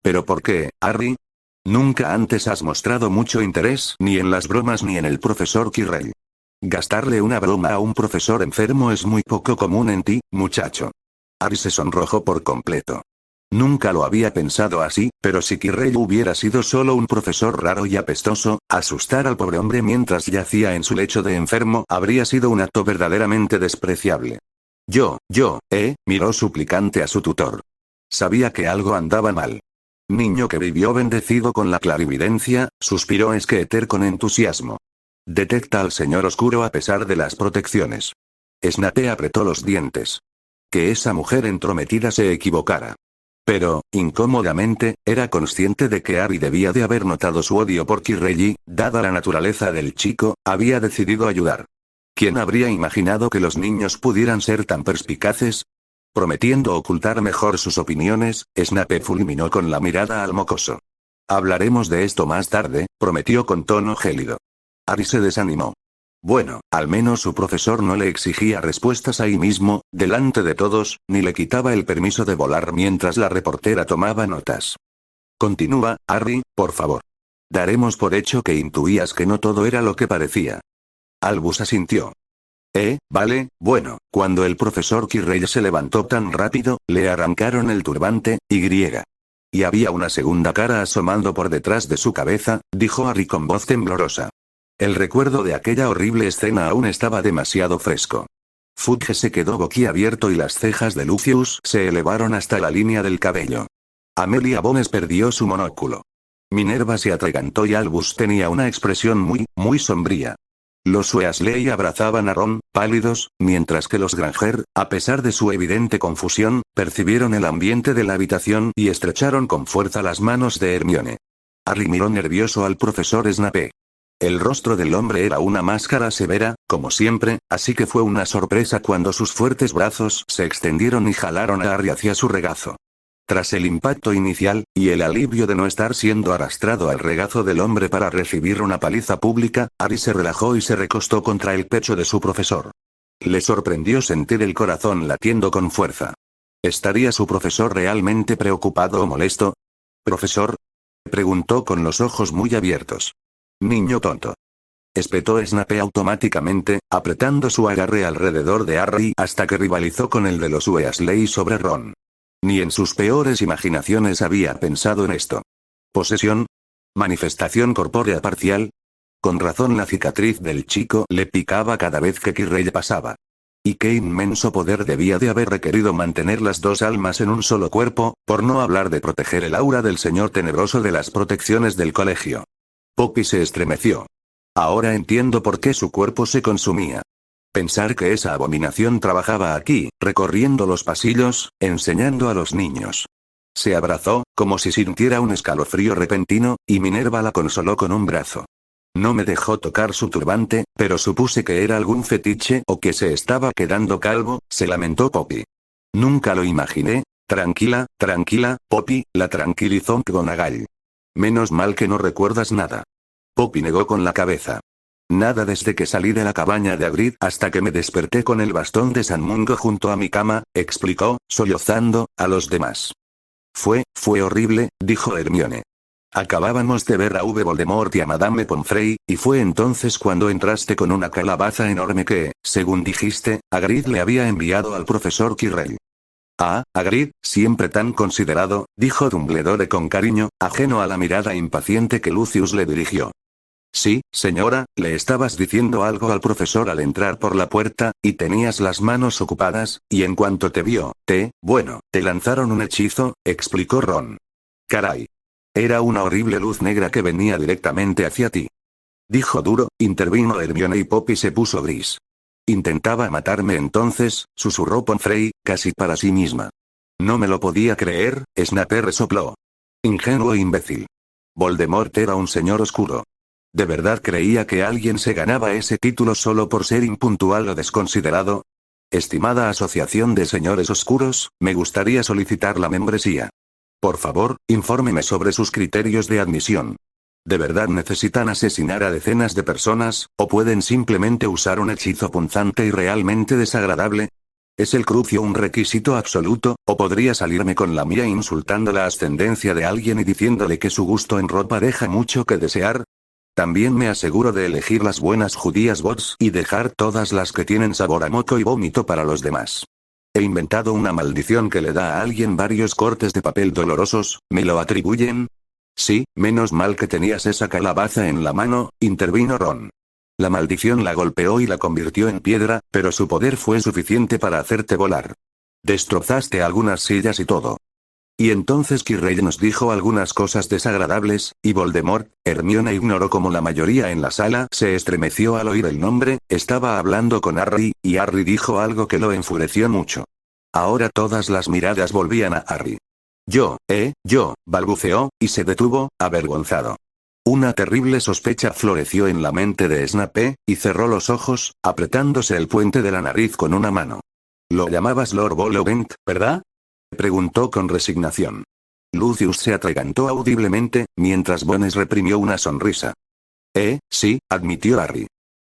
¿Pero por qué, Harry? Nunca antes has mostrado mucho interés ni en las bromas ni en el profesor Quirrell. Gastarle una broma a un profesor enfermo es muy poco común en ti, muchacho. Harry se sonrojó por completo. Nunca lo había pensado así, pero si Quirrell hubiera sido solo un profesor raro y apestoso, asustar al pobre hombre mientras yacía en su lecho de enfermo habría sido un acto verdaderamente despreciable. Miró suplicante a su tutor. Sabía que algo andaba mal. Niño que vivió bendecido con la clarividencia, suspiró Skeeter con entusiasmo. Detecta al señor oscuro a pesar de las protecciones. Snape apretó los dientes. Que esa mujer entrometida se equivocara. Pero, incómodamente, era consciente de que Harry debía de haber notado su odio por Quirrell y, dada la naturaleza del chico, había decidido ayudar. ¿Quién habría imaginado que los niños pudieran ser tan perspicaces? Prometiendo ocultar mejor sus opiniones, Snape fulminó con la mirada al mocoso. Hablaremos de esto más tarde, prometió con tono gélido. Harry se desanimó. Bueno, al menos su profesor no le exigía respuestas ahí mismo, delante de todos, ni le quitaba el permiso de volar mientras la reportera tomaba notas. Continúa, Harry, por favor. Daremos por hecho que intuías que no todo era lo que parecía. Albus asintió. Vale, bueno, cuando el profesor Quirrell se levantó tan rápido, le arrancaron el turbante, Y había una segunda cara asomando por detrás de su cabeza, dijo Harry con voz temblorosa. El recuerdo de aquella horrible escena aún estaba demasiado fresco. Fudge se quedó boquiabierto y las cejas de Lucius se elevaron hasta la línea del cabello. Amelia Bones perdió su monóculo. Minerva se atragantó y Albus tenía una expresión muy sombría. Los Weasley abrazaban a Ron, pálidos, mientras que los Granger, a pesar de su evidente confusión, percibieron el ambiente de la habitación y estrecharon con fuerza las manos de Hermione. Harry miró nervioso al profesor Snape. El rostro del hombre era una máscara severa, como siempre, así que fue una sorpresa cuando sus fuertes brazos se extendieron y jalaron a Harry hacia su regazo. Tras el impacto inicial, y el alivio de no estar siendo arrastrado al regazo del hombre para recibir una paliza pública, Harry se relajó y se recostó contra el pecho de su profesor. Le sorprendió sentir el corazón latiendo con fuerza. ¿Estaría su profesor realmente preocupado o molesto? ¿Profesor?, preguntó con los ojos muy abiertos. Niño tonto, espetó Snape automáticamente, apretando su agarre alrededor de Harry hasta que rivalizó con el de los Weasley sobre Ron. Ni en sus peores imaginaciones había pensado en esto. ¿Posesión? ¿Manifestación corpórea parcial? Con razón la cicatriz del chico le picaba cada vez que Quirrell pasaba. Y qué inmenso poder debía de haber requerido mantener las dos almas en un solo cuerpo, por no hablar de proteger el aura del señor tenebroso de las protecciones del colegio. Poppy se estremeció. Ahora entiendo por qué su cuerpo se consumía. Pensar que esa abominación trabajaba aquí, recorriendo los pasillos, enseñando a los niños. Se abrazó, como si sintiera un escalofrío repentino, y Minerva la consoló con un brazo. No me dejó tocar su turbante, pero supuse que era algún fetiche o que se estaba quedando calvo, se lamentó Poppy. Nunca lo imaginé. Tranquila, tranquila, Poppy, la tranquilizó McGonagall. Menos mal que no recuerdas nada. Poppy negó con la cabeza. Nada desde que salí de la cabaña de Hagrid hasta que me desperté con el bastón de San Mungo junto a mi cama, explicó, sollozando, a los demás. Fue horrible, dijo Hermione. Acabábamos de ver a Voldemort y a Madame Pomfrey, y fue entonces cuando entraste con una calabaza enorme que, según dijiste, Hagrid le había enviado al profesor Quirrell. Ah, Hagrid, siempre tan considerado, dijo Dumbledore con cariño, ajeno a la mirada impaciente que Lucius le dirigió. Sí, señora, le estabas diciendo algo al profesor al entrar por la puerta, y tenías las manos ocupadas, y en cuanto te vio, te lanzaron un hechizo, explicó Ron. Caray. Era una horrible luz negra que venía directamente hacia ti. Dijo duro, intervino Hermione y Poppy se puso gris. Intentaba matarme entonces, susurró Pomfrey, casi para sí misma. No me lo podía creer, Snape resopló. Ingenuo imbécil. Voldemort era un señor oscuro. ¿De verdad creía que alguien se ganaba ese título solo por ser impuntual o desconsiderado? Estimada Asociación de Señores Oscuros, me gustaría solicitar la membresía. Por favor, infórmeme sobre sus criterios de admisión. ¿De verdad necesitan asesinar a decenas de personas, o pueden simplemente usar un hechizo punzante y realmente desagradable? ¿Es el crucio un requisito absoluto, o podría salirme con la mía insultando la ascendencia de alguien y diciéndole que su gusto en ropa deja mucho que desear? También me aseguro de elegir las buenas judías bots y dejar todas las que tienen sabor a moco y vómito para los demás. He inventado una maldición que le da a alguien varios cortes de papel dolorosos, ¿me lo atribuyen? Sí, menos mal que tenías esa calabaza en la mano, intervino Ron. La maldición la golpeó y la convirtió en piedra, pero su poder fue suficiente para hacerte volar. Destrozaste algunas sillas y todo. Y entonces Quirrell nos dijo algunas cosas desagradables, y Voldemort, Hermione ignoró como la mayoría en la sala se estremeció al oír el nombre, estaba hablando con Harry, y Harry dijo algo que lo enfureció mucho. Ahora todas las miradas volvían a Harry. Yo, balbuceó, y se detuvo, avergonzado. Una terrible sospecha floreció en la mente de Snape, y cerró los ojos, apretándose el puente de la nariz con una mano. Lo llamabas Lord Voldemort, ¿verdad? Preguntó con resignación. Lucius se atragantó audiblemente, mientras Bones reprimió una sonrisa. Sí, admitió Harry.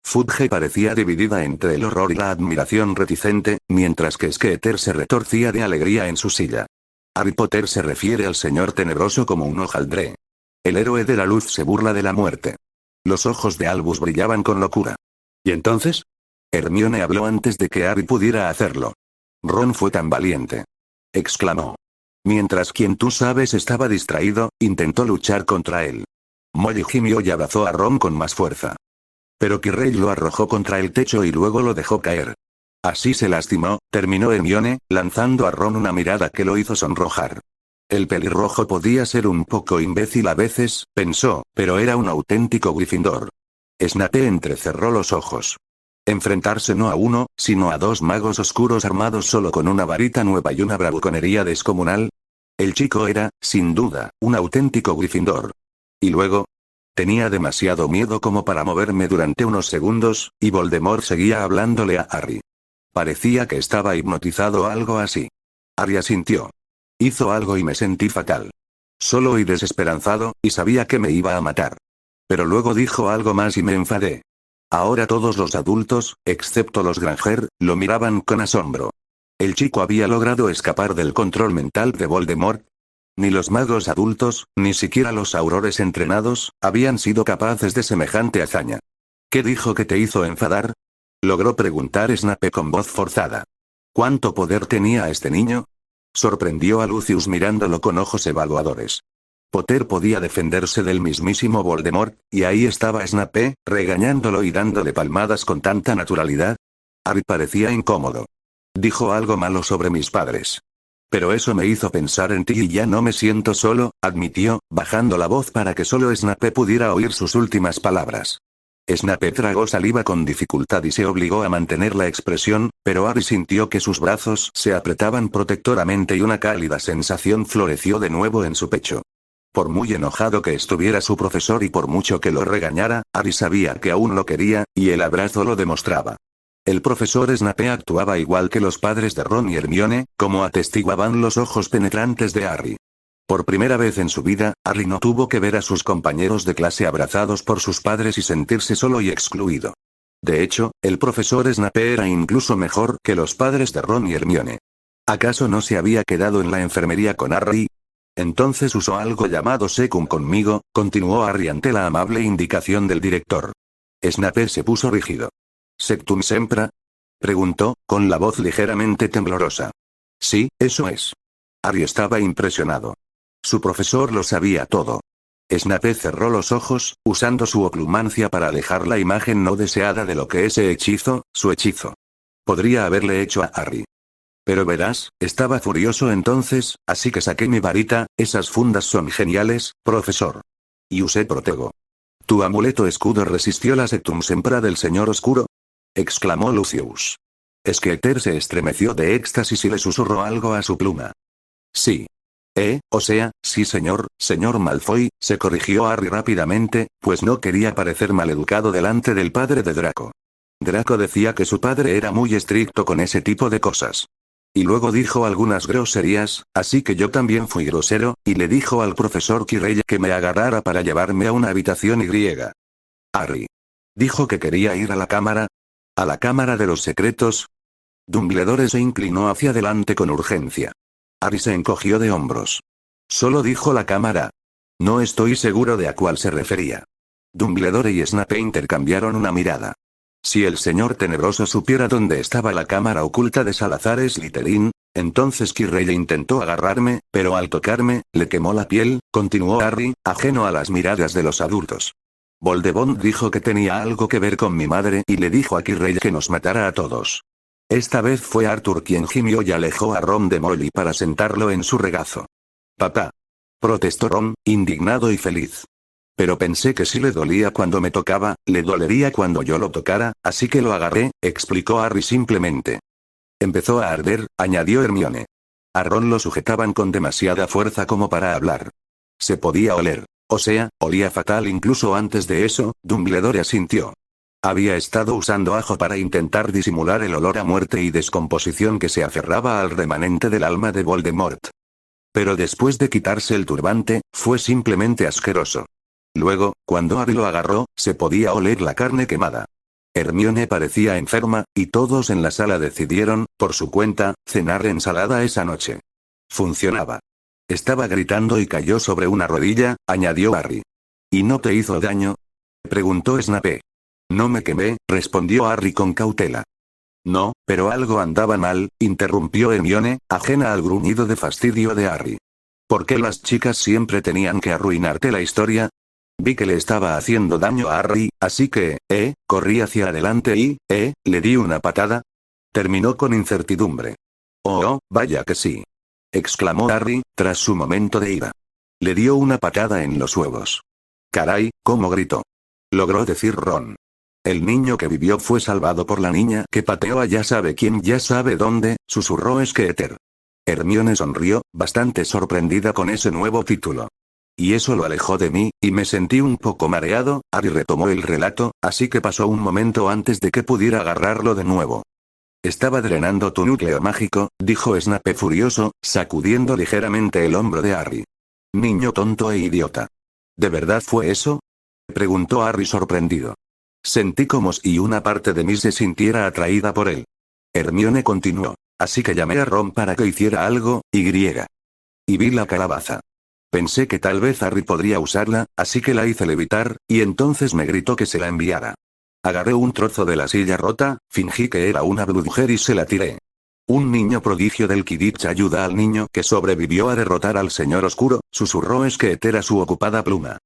Fudge parecía dividida entre el horror y la admiración reticente, mientras que Skeeter se retorcía de alegría en su silla. Harry Potter se refiere al señor tenebroso como un hojaldre. El héroe de la luz se burla de la muerte. Los ojos de Albus brillaban con locura. ¿Y entonces? Hermione habló antes de que Harry pudiera hacerlo. Ron fue tan valiente. Exclamó. Mientras quien tú sabes estaba distraído, intentó luchar contra él. Molly gimió y abrazó a Ron con más fuerza. Pero Quirrell lo arrojó contra el techo y luego lo dejó caer. Así se lastimó, terminó Hermione, lanzando a Ron una mirada que lo hizo sonrojar. El pelirrojo podía ser un poco imbécil a veces, pensó, pero era un auténtico Gryffindor. Snape entrecerró los ojos. Enfrentarse no a uno, sino a dos magos oscuros armados solo con una varita nueva y una bravuconería descomunal. El chico era, sin duda, un auténtico Gryffindor. Y luego, tenía demasiado miedo como para moverme durante unos segundos, y Voldemort seguía hablándole a Harry. Parecía que estaba hipnotizado o algo así. Harry asintió. Hizo algo y me sentí fatal. Solo y desesperanzado, y sabía que me iba a matar. Pero luego dijo algo más y me enfadé. Ahora todos los adultos, excepto los Granger, lo miraban con asombro. ¿El chico había logrado escapar del control mental de Voldemort? Ni los magos adultos, ni siquiera los aurores entrenados, habían sido capaces de semejante hazaña. ¿Qué dijo que te hizo enfadar? Logró preguntar Snape con voz forzada. ¿Cuánto poder tenía este niño? Sorprendió a Lucius mirándolo con ojos evaluadores. Potter podía defenderse del mismísimo Voldemort, y ahí estaba Snape, regañándolo y dándole palmadas con tanta naturalidad. Harry parecía incómodo. Dijo algo malo sobre mis padres. Pero eso me hizo pensar en ti y ya no me siento solo, admitió, bajando la voz para que solo Snape pudiera oír sus últimas palabras. Snape tragó saliva con dificultad y se obligó a mantener la expresión, pero Harry sintió que sus brazos se apretaban protectoramente y una cálida sensación floreció de nuevo en su pecho. Por muy enojado que estuviera su profesor y por mucho que lo regañara, Harry sabía que aún lo quería, y el abrazo lo demostraba. El profesor Snape actuaba igual que los padres de Ron y Hermione, como atestiguaban los ojos penetrantes de Harry. Por primera vez en su vida, Harry no tuvo que ver a sus compañeros de clase abrazados por sus padres y sentirse solo y excluido. De hecho, el profesor Snape era incluso mejor que los padres de Ron y Hermione. ¿Acaso no se había quedado en la enfermería con Harry? Entonces usó algo llamado secum conmigo, continuó Harry ante la amable indicación del director. Snape se puso rígido. ¿Sectum sempra? Preguntó, con la voz ligeramente temblorosa. Sí, eso es. Harry estaba impresionado. Su profesor lo sabía todo. Snape cerró los ojos, usando su oclumancia para alejar la imagen no deseada de lo que ese hechizo, su hechizo, podría haberle hecho a Harry. Pero verás, estaba furioso entonces, así que saqué mi varita. Esas fundas son geniales, profesor. Y usé Protego. ¿Tu amuleto escudo resistió la Sectum Sempra del señor oscuro? Exclamó Lucius. Skeeter se estremeció de éxtasis y le susurró algo a su pluma. Sí. O sea, sí señor Malfoy, se corrigió Harry rápidamente, pues no quería parecer maleducado delante del padre de Draco. Draco decía que su padre era muy estricto con ese tipo de cosas. Y luego dijo algunas groserías, así que yo también fui grosero, y le dijo al profesor Quirrell que me agarrara para llevarme a una habitación y. Harry. Dijo que quería ir a la cámara. ¿A la cámara de los secretos? Dumbledore se inclinó hacia adelante con urgencia. Harry se encogió de hombros. Solo dijo la cámara. No estoy seguro de a cuál se refería. Dumbledore y Snape intercambiaron una mirada. Si el señor tenebroso supiera dónde estaba la cámara oculta de Salazar Slytherin, entonces Quirrell intentó agarrarme, pero al tocarme, le quemó la piel, continuó Harry, ajeno a las miradas de los adultos. Voldemort dijo que tenía algo que ver con mi madre y le dijo a Quirrell que nos matara a todos. Esta vez fue Arthur quien gimió y alejó a Ron de Molly para sentarlo en su regazo. Papá. Protestó Ron, indignado y feliz. Pero pensé que si le dolía cuando me tocaba, le dolería cuando yo lo tocara, así que lo agarré, explicó Harry simplemente. Empezó a arder, añadió Hermione. A Ron lo sujetaban con demasiada fuerza como para hablar. Se podía oler. O sea, olía fatal incluso antes de eso, Dumbledore asintió. Había estado usando ajo para intentar disimular el olor a muerte y descomposición que se aferraba al remanente del alma de Voldemort. Pero después de quitarse el turbante, fue simplemente asqueroso. Luego, cuando Harry lo agarró, se podía oler la carne quemada. Hermione parecía enferma, y todos en la sala decidieron, por su cuenta, cenar ensalada esa noche. Funcionaba. Estaba gritando y cayó sobre una rodilla, añadió Harry. ¿Y no te hizo daño? Preguntó Snape. No me quemé, respondió Harry con cautela. No, pero algo andaba mal, interrumpió Hermione, ajena al gruñido de fastidio de Harry. ¿Por qué las chicas siempre tenían que arruinarte la historia? Vi que le estaba haciendo daño a Harry, así que, corrí hacia adelante y, le di una patada. Terminó con incertidumbre. Oh, vaya que sí. Exclamó Harry, tras su momento de ira. Le dio una patada en los huevos. Caray, cómo gritó. logró decir Ron. El niño que vivió fue salvado por la niña que pateó a ya sabe quién ya sabe dónde, susurró Skeeter. Hermione sonrió, bastante sorprendida con ese nuevo título. Y eso lo alejó de mí, y me sentí un poco mareado. Harry retomó el relato, así que pasó un momento antes de que pudiera agarrarlo de nuevo. Estaba drenando tu núcleo mágico, dijo Snape furioso, sacudiendo ligeramente el hombro de Harry. Niño tonto e idiota. ¿De verdad fue eso? Preguntó Harry sorprendido. Sentí como si una parte de mí se sintiera atraída por él. Hermione continuó. Así que llamé a Ron para que hiciera algo, y vi la calabaza. Pensé que tal vez Harry podría usarla, así que la hice levitar, y entonces me gritó que se la enviara. Agarré un trozo de la silla rota, fingí que era una brujer y se la tiré. Un niño prodigio del Quidditch ayuda al niño que sobrevivió a derrotar al señor oscuro, susurró Skeeter a su ocupada pluma.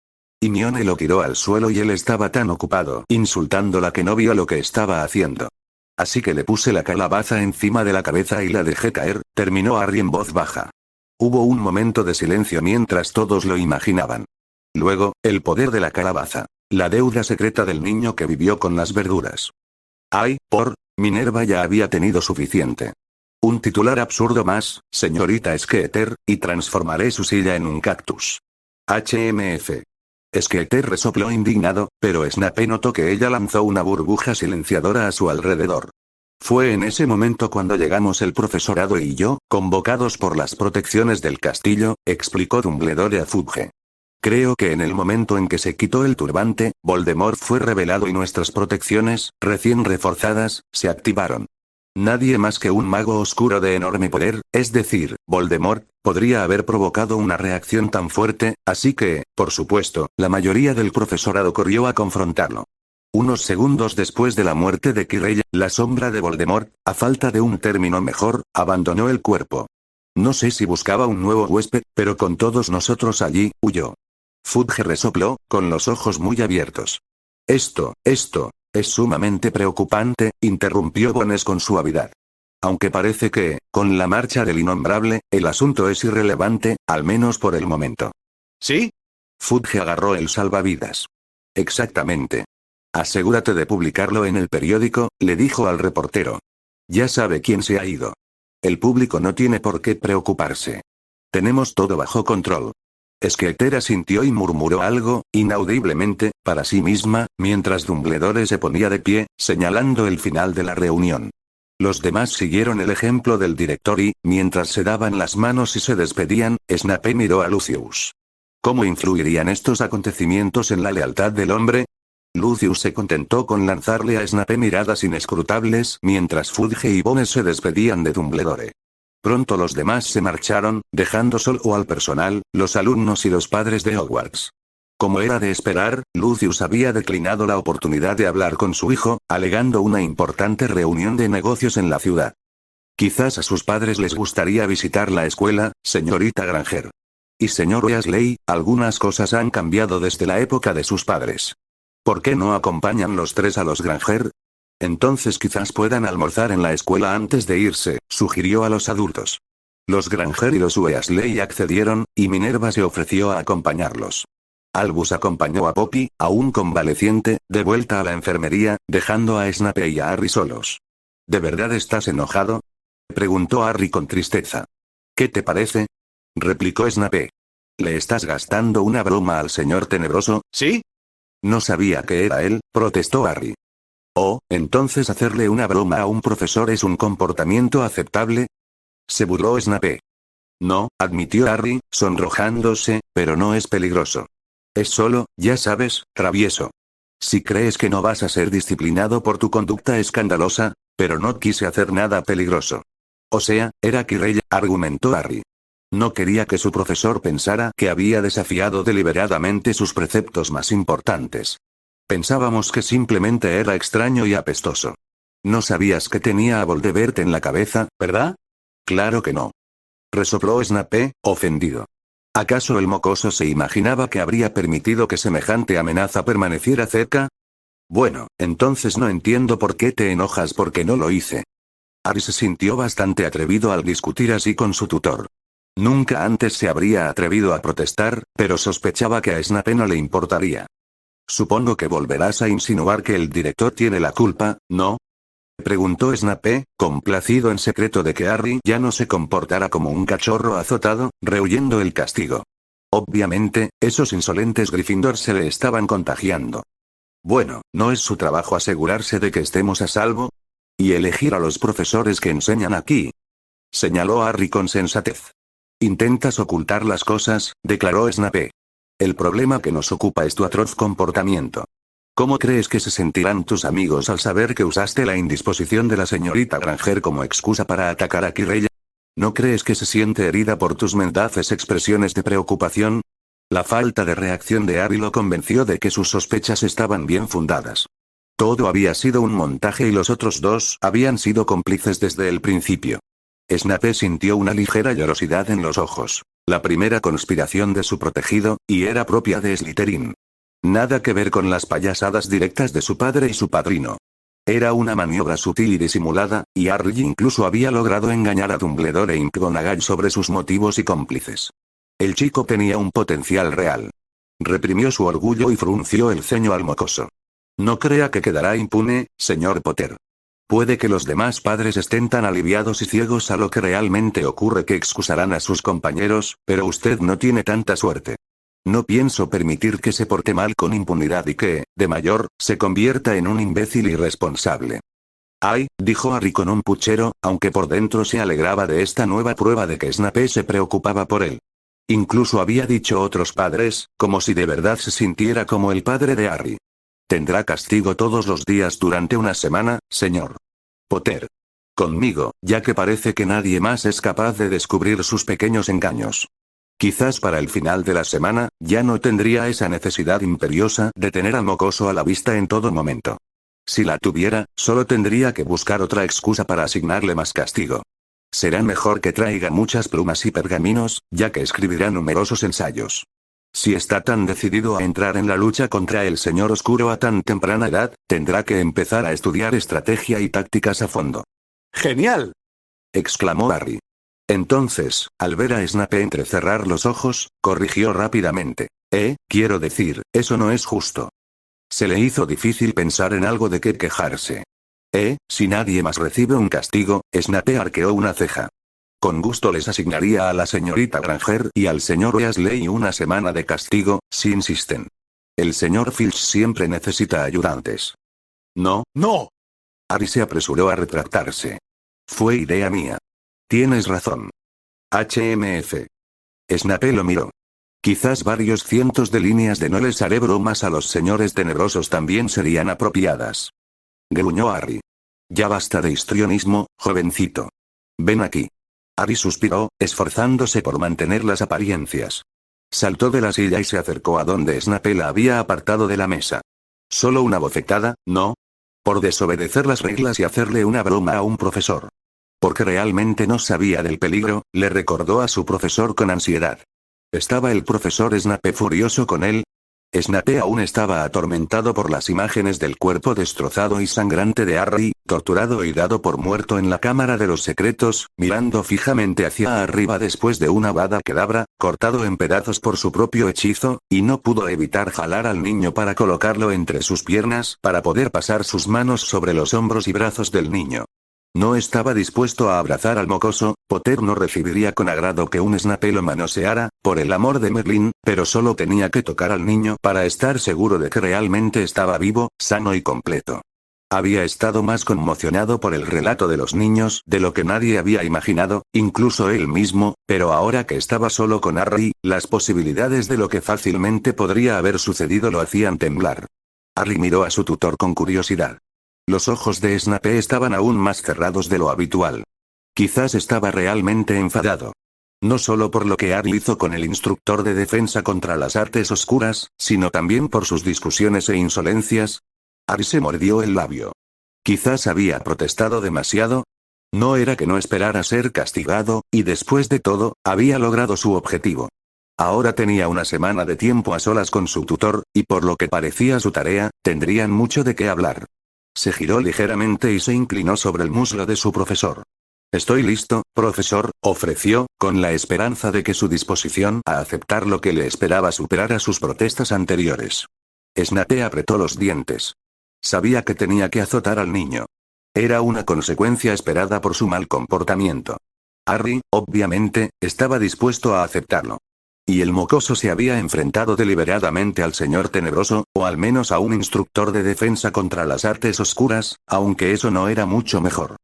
Hermione lo tiró al suelo y él estaba tan ocupado insultándola que no vio lo que estaba haciendo. Así que le puse la calabaza encima de la cabeza y la dejé caer, terminó Harry en voz baja. Hubo un momento de silencio mientras todos lo imaginaban. Luego, el poder de la calabaza. La deuda secreta del niño que vivió con las verduras. Ay, Minerva ya había tenido suficiente. Un titular absurdo más, señorita Skeeter, y transformaré su silla en un cactus. HMF. Skeeter resopló indignado, pero Snape notó que ella lanzó una burbuja silenciadora a su alrededor. Fue en ese momento cuando llegamos el profesorado y yo, convocados por las protecciones del castillo, explicó Dumbledore a Fudge. Creo que en el momento en que se quitó el turbante, Voldemort fue revelado y nuestras protecciones, recién reforzadas, se activaron. Nadie más que un mago oscuro de enorme poder, es decir, Voldemort, podría haber provocado una reacción tan fuerte, así que, por supuesto, la mayoría del profesorado corrió a confrontarlo. Unos segundos después de la muerte de Quirrell, la sombra de Voldemort, a falta de un término mejor, abandonó el cuerpo. No sé si buscaba un nuevo huésped, pero con todos nosotros allí, huyó. Fudge resopló, con los ojos muy abiertos. Esto, es sumamente preocupante, interrumpió Bones con suavidad. Aunque parece que, con la marcha del innombrable, el asunto es irrelevante, al menos por el momento. ¿Sí? Fudge agarró el salvavidas. Exactamente. Asegúrate de publicarlo en el periódico, le dijo al reportero. Ya sabe quién se ha ido. El público no tiene por qué preocuparse. Tenemos todo bajo control. Skeeter asintió y murmuró algo, inaudiblemente, para sí misma, mientras Dumbledore se ponía de pie, señalando el final de la reunión. Los demás siguieron el ejemplo del director y, mientras se daban las manos y se despedían, Snape miró a Lucius. ¿Cómo influirían estos acontecimientos en la lealtad del hombre? Lucius se contentó con lanzarle a Snape miradas inescrutables mientras Fudge y Bones se despedían de Dumbledore. Pronto los demás se marcharon, dejando solo al personal, los alumnos y los padres de Hogwarts. Como era de esperar, Lucius había declinado la oportunidad de hablar con su hijo, alegando una importante reunión de negocios en la ciudad. Quizás a sus padres les gustaría visitar la escuela, señorita Granger. Y señor Weasley, algunas cosas han cambiado desde la época de sus padres. ¿Por qué no acompañan los tres a los Granger? Entonces quizás puedan almorzar en la escuela antes de irse, sugirió a los adultos. Los Granger y los Weasley accedieron, y Minerva se ofreció a acompañarlos. Albus acompañó a Poppy, aún convaleciente, de vuelta a la enfermería, dejando a Snape y a Harry solos. ¿De verdad estás enojado?, preguntó Harry con tristeza. ¿Qué te parece?, replicó Snape. ¿Le estás gastando una broma al señor tenebroso? ¿Sí? No sabía que era él, protestó Harry. Oh, entonces hacerle una broma a un profesor es un comportamiento aceptable. Se burló Snape. No, admitió Harry, sonrojándose, pero no es peligroso. Es solo, ya sabes, travieso. Si crees que no vas a ser disciplinado por tu conducta escandalosa, pero no quise hacer nada peligroso. O sea, era Quirrell, argumentó Harry. No quería que su profesor pensara que había desafiado deliberadamente sus preceptos más importantes. Pensábamos que simplemente era extraño y apestoso. No sabías que tenía a Voldemort en la cabeza, ¿verdad? Claro que no. Resopló Snape, ofendido. ¿Acaso el mocoso se imaginaba que habría permitido que semejante amenaza permaneciera cerca? Bueno, entonces no entiendo por qué te enojas porque no lo hice. Harry se sintió bastante atrevido al discutir así con su tutor. Nunca antes se habría atrevido a protestar, pero sospechaba que a Snape no le importaría. Supongo que volverás a insinuar que el director tiene la culpa, ¿no? Preguntó Snape, complacido en secreto de que Harry ya no se comportara como un cachorro azotado, rehuyendo el castigo. Obviamente, esos insolentes Gryffindor se le estaban contagiando. Bueno, ¿no es su trabajo asegurarse de que estemos a salvo? Y elegir a los profesores que enseñan aquí. Señaló Harry con sensatez. Intentas ocultar las cosas, declaró Snape. El problema que nos ocupa es tu atroz comportamiento. ¿Cómo crees que se sentirán tus amigos al saber que usaste la indisposición de la señorita Granger como excusa para atacar a Quirrell? ¿No crees que se siente herida por tus mendaces expresiones de preocupación? La falta de reacción de Harry lo convenció de que sus sospechas estaban bien fundadas. Todo había sido un montaje y los otros dos habían sido cómplices desde el principio. Snape sintió una ligera llorosidad en los ojos. La primera conspiración de su protegido, y era propia de Slytherin. Nada que ver con las payasadas directas de su padre y su padrino. Era una maniobra sutil y disimulada, y Harry incluso había logrado engañar a Dumbledore e McGonagall sobre sus motivos y cómplices. El chico tenía un potencial real. Reprimió su orgullo y frunció el ceño al mocoso. No crea que quedará impune, señor Potter. Puede que los demás padres estén tan aliviados y ciegos a lo que realmente ocurre que excusarán a sus compañeros, pero usted no tiene tanta suerte. No pienso permitir que se porte mal con impunidad y que, de mayor, se convierta en un imbécil irresponsable. Ay, dijo Harry con un puchero, aunque por dentro se alegraba de esta nueva prueba de que Snape se preocupaba por él. Incluso había dicho otros padres, como si de verdad se sintiera como el padre de Harry. Tendrá castigo todos los días durante una semana, señor Potter. Conmigo, ya que parece que nadie más es capaz de descubrir sus pequeños engaños. Quizás para el final de la semana, ya no tendría esa necesidad imperiosa de tener al mocoso a la vista en todo momento. Si la tuviera, solo tendría que buscar otra excusa para asignarle más castigo. Será mejor que traiga muchas plumas y pergaminos, ya que escribirá numerosos ensayos. Si está tan decidido a entrar en la lucha contra el Señor Oscuro a tan temprana edad, tendrá que empezar a estudiar estrategia y tácticas a fondo. ¡Genial!, exclamó Harry. Entonces, al ver a Snape entrecerrar los ojos, corrigió rápidamente. Quiero decir, eso no es justo. Se le hizo difícil pensar en algo de qué quejarse. Si nadie más recibe un castigo, Snape arqueó una ceja. Con gusto les asignaría a la señorita Granger y al señor Weasley una semana de castigo, si insisten. El señor Filch siempre necesita ayudantes. No, no. Harry se apresuró a retractarse. Fue idea mía. Tienes razón. HMF. Snape lo miró. Quizás varios cientos de líneas de no les haré bromas a los señores tenebrosos también serían apropiadas. Gruñó Harry. Ya basta de histrionismo, jovencito. Ven aquí. Harry suspiró, esforzándose por mantener las apariencias. Saltó de la silla y se acercó a donde Snape la había apartado de la mesa. Solo una bofetada, ¿no? Por desobedecer las reglas y hacerle una broma a un profesor. Porque realmente no sabía del peligro, le recordó a su profesor con ansiedad. ¿Estaba el profesor Snape furioso con él? Snape aún estaba atormentado por las imágenes del cuerpo destrozado y sangrante de Harry, torturado y dado por muerto en la Cámara de los Secretos, mirando fijamente hacia arriba después de una Avada Kedavra, cortado en pedazos por su propio hechizo, y no pudo evitar jalar al niño para colocarlo entre sus piernas, para poder pasar sus manos sobre los hombros y brazos del niño. No estaba dispuesto a abrazar al mocoso. Potter no recibiría con agrado que un Snape lo manoseara, por el amor de Merlín, pero solo tenía que tocar al niño para estar seguro de que realmente estaba vivo, sano y completo. Había estado más conmocionado por el relato de los niños de lo que nadie había imaginado, incluso él mismo, pero ahora que estaba solo con Harry, las posibilidades de lo que fácilmente podría haber sucedido lo hacían temblar. Harry miró a su tutor con curiosidad. Los ojos de Snape estaban aún más cerrados de lo habitual. Quizás estaba realmente enfadado. No solo por lo que Harry hizo con el instructor de defensa contra las artes oscuras, sino también por sus discusiones e insolencias. Harry se mordió el labio. Quizás había protestado demasiado. No era que no esperara ser castigado, y después de todo, había logrado su objetivo. Ahora tenía una semana de tiempo a solas con su tutor, y por lo que parecía su tarea, tendrían mucho de qué hablar. Se giró ligeramente y se inclinó sobre el muslo de su profesor. Estoy listo, profesor, ofreció, con la esperanza de que su disposición a aceptar lo que le esperaba superara sus protestas anteriores. Snape apretó los dientes. Sabía que tenía que azotar al niño. Era una consecuencia esperada por su mal comportamiento. Harry, obviamente, estaba dispuesto a aceptarlo. Y el mocoso se había enfrentado deliberadamente al señor tenebroso, o al menos a un instructor de defensa contra las artes oscuras, aunque eso no era mucho mejor.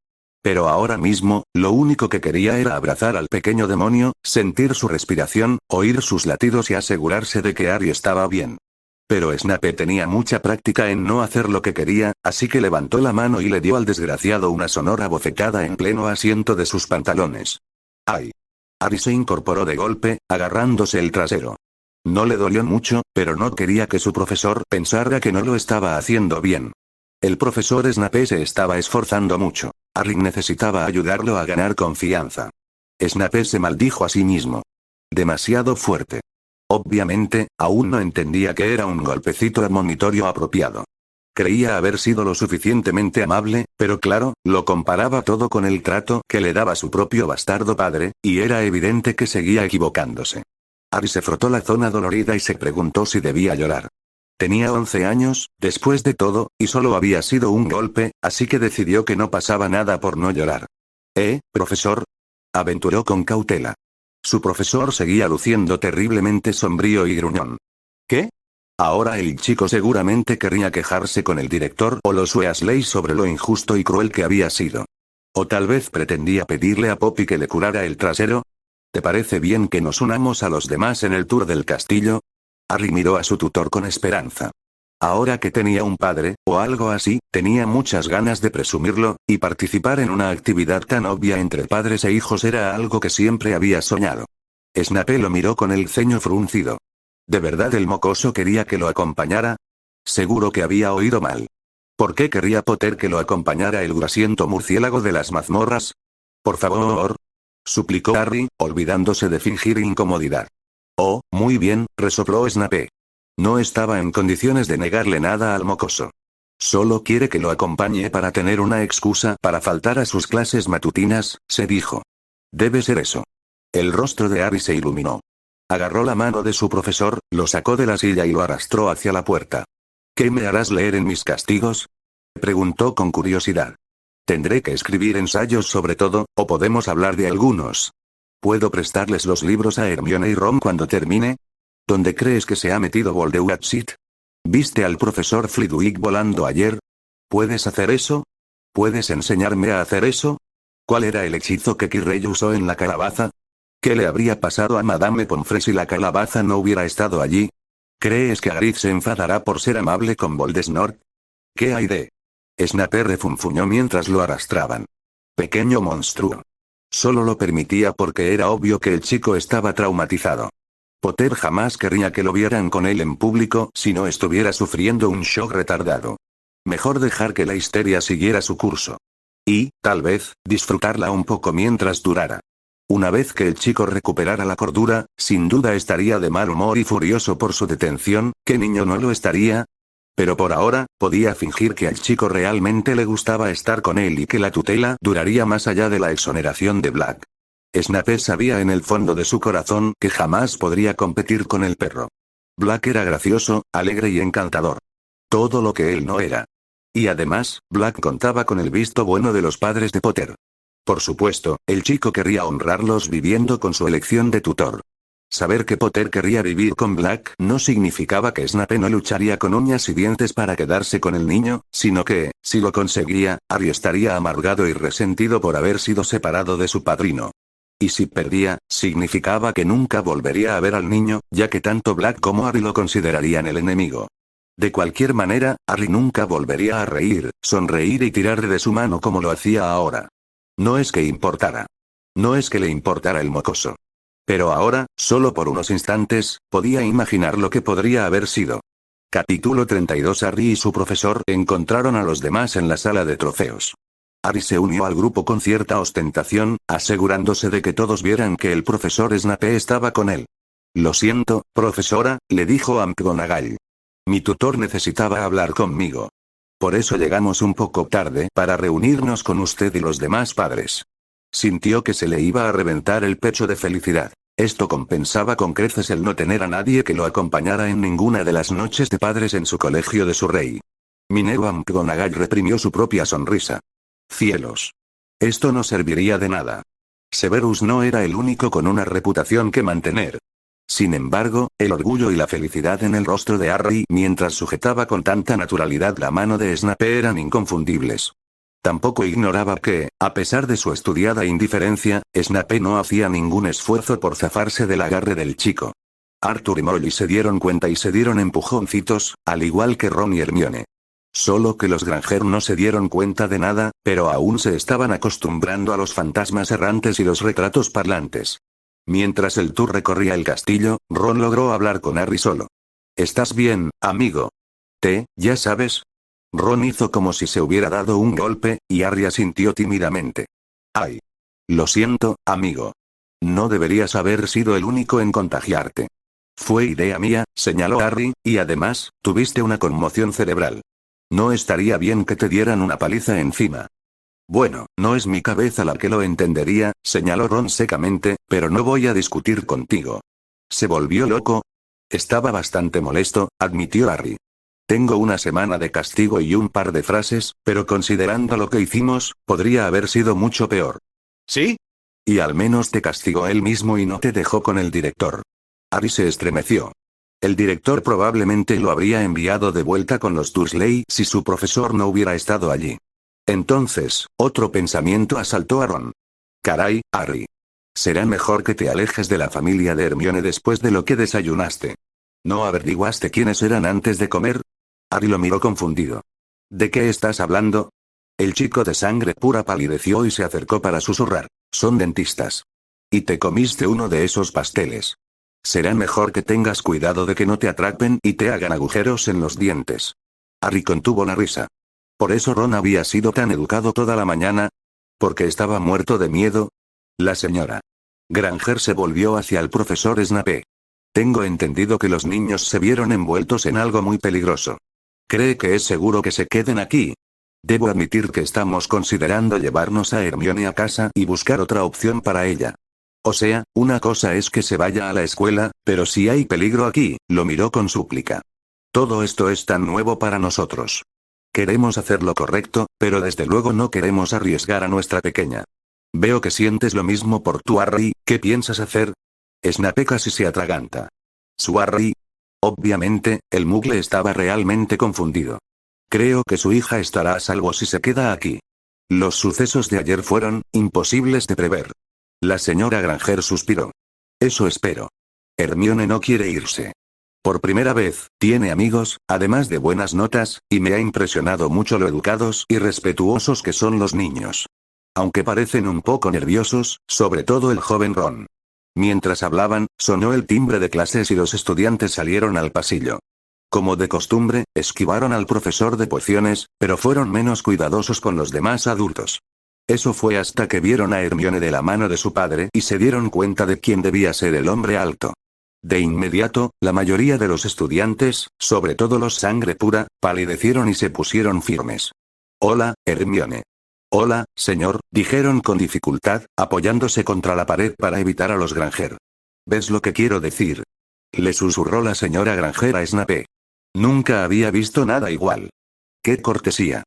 Pero ahora mismo, lo único que quería era abrazar al pequeño demonio, sentir su respiración, oír sus latidos y asegurarse de que Harry estaba bien. Pero Snape tenía mucha práctica en no hacer lo que quería, así que levantó la mano y le dio al desgraciado una sonora bofetada en pleno asiento de sus pantalones. ¡Ay! Harry se incorporó de golpe, agarrándose el trasero. No le dolió mucho, pero no quería que su profesor pensara que no lo estaba haciendo bien. El profesor Snape se estaba esforzando mucho. Harry necesitaba ayudarlo a ganar confianza. Snape se maldijo a sí mismo. Demasiado fuerte. Obviamente, aún no entendía que era un golpecito admonitorio apropiado. Creía haber sido lo suficientemente amable, pero claro, lo comparaba todo con el trato que le daba su propio bastardo padre, y era evidente que seguía equivocándose. Harry se frotó la zona dolorida y se preguntó si debía llorar. Tenía 11 años, después de todo, y solo había sido un golpe, así que decidió que no pasaba nada por no llorar. Profesor? Aventuró con cautela. Su profesor seguía luciendo terriblemente sombrío y gruñón. ¿Qué? Ahora el chico seguramente querría quejarse con el director o los Weasley sobre lo injusto y cruel que había sido. O tal vez pretendía pedirle a Poppy que le curara el trasero. ¿Te parece bien que nos unamos a los demás en el tour del castillo? Harry miró a su tutor con esperanza. Ahora que tenía un padre, o algo así, tenía muchas ganas de presumirlo, y participar en una actividad tan obvia entre padres e hijos era algo que siempre había soñado. Snape lo miró con el ceño fruncido. ¿De verdad el mocoso quería que lo acompañara? Seguro que había oído mal. ¿Por qué querría Potter que lo acompañara el grasiento murciélago de las mazmorras? Por favor, suplicó Harry, olvidándose de fingir incomodidad. Oh, muy bien, resopló Snape. No estaba en condiciones de negarle nada al mocoso. Solo quiere que lo acompañe para tener una excusa para faltar a sus clases matutinas, se dijo. Debe ser eso. El rostro de Harry se iluminó. Agarró la mano de su profesor, lo sacó de la silla y lo arrastró hacia la puerta. ¿Qué me harás leer en mis castigos? Preguntó con curiosidad. ¿Tendré que escribir ensayos sobre todo, o podemos hablar de algunos? ¿Puedo prestarles los libros a Hermione y Ron cuando termine? ¿Dónde crees que se ha metido Voldemort? ¿Viste al profesor Flitwick volando ayer? ¿Puedes hacer eso? ¿Puedes enseñarme a hacer eso? ¿Cuál era el hechizo que Quirrell usó en la calabaza? ¿Qué le habría pasado a Madame Pomfrey si la calabaza no hubiera estado allí? ¿Crees que Hagrid se enfadará por ser amable con Voldemort? ¿Qué hay de? Snape refunfuñó mientras lo arrastraban. Pequeño monstruo. Solo lo permitía porque era obvio que el chico estaba traumatizado. Potter jamás querría que lo vieran con él en público si no estuviera sufriendo un shock retardado. Mejor dejar que la histeria siguiera su curso. Y, tal vez, disfrutarla un poco mientras durara. Una vez que el chico recuperara la cordura, sin duda estaría de mal humor y furioso por su detención, ¿qué niño no lo estaría? Pero por ahora, podía fingir que al chico realmente le gustaba estar con él y que la tutela duraría más allá de la exoneración de Black. Snape sabía en el fondo de su corazón que jamás podría competir con el perro. Black era gracioso, alegre y encantador. Todo lo que él no era. Y además, Black contaba con el visto bueno de los padres de Potter. Por supuesto, el chico querría honrarlos viviendo con su elección de tutor. Saber que Potter querría vivir con Black no significaba que Snape no lucharía con uñas y dientes para quedarse con el niño, sino que, si lo conseguía, Harry estaría amargado y resentido por haber sido separado de su padrino. Y si perdía, significaba que nunca volvería a ver al niño, ya que tanto Black como Harry lo considerarían el enemigo. De cualquier manera, Harry nunca volvería a reír, sonreír y tirar de su mano como lo hacía ahora. No es que importara. No es que le importara el mocoso. Pero ahora, solo por unos instantes, podía imaginar lo que podría haber sido. Capítulo 32. Harry y su profesor encontraron a los demás en la sala de trofeos. Harry se unió al grupo con cierta ostentación, asegurándose de que todos vieran que el profesor Snape estaba con él. Lo siento, profesora, le dijo a McGonagall. Mi tutor necesitaba hablar conmigo. Por eso llegamos un poco tarde para reunirnos con usted y los demás padres. Sintió que se le iba a reventar el pecho de felicidad. Esto compensaba con creces el no tener a nadie que lo acompañara en ninguna de las noches de padres en su colegio de Surrey. Minerva McGonagall reprimió su propia sonrisa. Cielos. Esto no serviría de nada. Severus no era el único con una reputación que mantener. Sin embargo, el orgullo y la felicidad en el rostro de Harry mientras sujetaba con tanta naturalidad la mano de Snape eran inconfundibles. Tampoco ignoraba que, a pesar de su estudiada indiferencia, Snape no hacía ningún esfuerzo por zafarse del agarre del chico. Arthur y Molly se dieron cuenta y se dieron empujoncitos, al igual que Ron y Hermione. Solo que los Granger no se dieron cuenta de nada, pero aún se estaban acostumbrando a los fantasmas errantes y los retratos parlantes. Mientras el tour recorría el castillo, Ron logró hablar con Harry solo. ¿Estás bien, amigo? Ya sabes. Ron hizo como si se hubiera dado un golpe, y Harry asintió tímidamente. Ay. Lo siento, amigo. No deberías haber sido el único en contagiarte. Fue idea mía, señaló Harry, y además, tuviste una conmoción cerebral. No estaría bien que te dieran una paliza encima. Bueno, no es mi cabeza la que lo entendería, señaló Ron secamente, pero no voy a discutir contigo. ¿Se volvió loco? Estaba bastante molesto, admitió Harry. Tengo una semana de castigo y un par de frases, pero considerando lo que hicimos, podría haber sido mucho peor. ¿Sí? Y al menos te castigó él mismo y no te dejó con el director. Harry se estremeció. El director probablemente lo habría enviado de vuelta con los Dursley si su profesor no hubiera estado allí. Entonces, otro pensamiento asaltó a Ron. Caray, Harry. Será mejor que te alejes de la familia de Hermione después de lo que desayunaste. ¿No averiguaste quiénes eran antes de comer? Harry lo miró confundido. ¿De qué estás hablando? El chico de sangre pura palideció y se acercó para susurrar. Son dentistas. Y te comiste uno de esos pasteles. Será mejor que tengas cuidado de que no te atrapen y te hagan agujeros en los dientes. Harry contuvo la risa. ¿Por eso Ron había sido tan educado toda la mañana? ¿Porque estaba muerto de miedo? La señora Granger se volvió hacia el profesor Snape. Tengo entendido que los niños se vieron envueltos en algo muy peligroso. ¿Cree que es seguro que se queden aquí? Debo admitir que estamos considerando llevarnos a Hermione a casa y buscar otra opción para ella. O sea, una cosa es que se vaya a la escuela, pero si hay peligro aquí, lo miró con súplica. Todo esto es tan nuevo para nosotros. Queremos hacer lo correcto, pero desde luego no queremos arriesgar a nuestra pequeña. Veo que sientes lo mismo por tu Harry, ¿qué piensas hacer? Snape casi se atraganta. ¿Su Harry? Obviamente, el Muggle estaba realmente confundido. Creo que su hija estará a salvo si se queda aquí. Los sucesos de ayer fueron imposibles de prever. La señora Granger suspiró. Eso espero. Hermione no quiere irse. Por primera vez, tiene amigos, además de buenas notas, y me ha impresionado mucho lo educados y respetuosos que son los niños. Aunque parecen un poco nerviosos, sobre todo el joven Ron. Mientras hablaban, sonó el timbre de clases y los estudiantes salieron al pasillo. Como de costumbre, esquivaron al profesor de pociones, pero fueron menos cuidadosos con los demás adultos. Eso fue hasta que vieron a Hermione de la mano de su padre y se dieron cuenta de quién debía ser el hombre alto. De inmediato, la mayoría de los estudiantes, sobre todo los sangre pura, palidecieron y se pusieron firmes. Hola, Hermione. Hola, señor, dijeron con dificultad, apoyándose contra la pared para evitar a los Granger. ¿Ves lo que quiero decir? Le susurró la señora Granger a Snape. Nunca había visto nada igual. ¡Qué cortesía!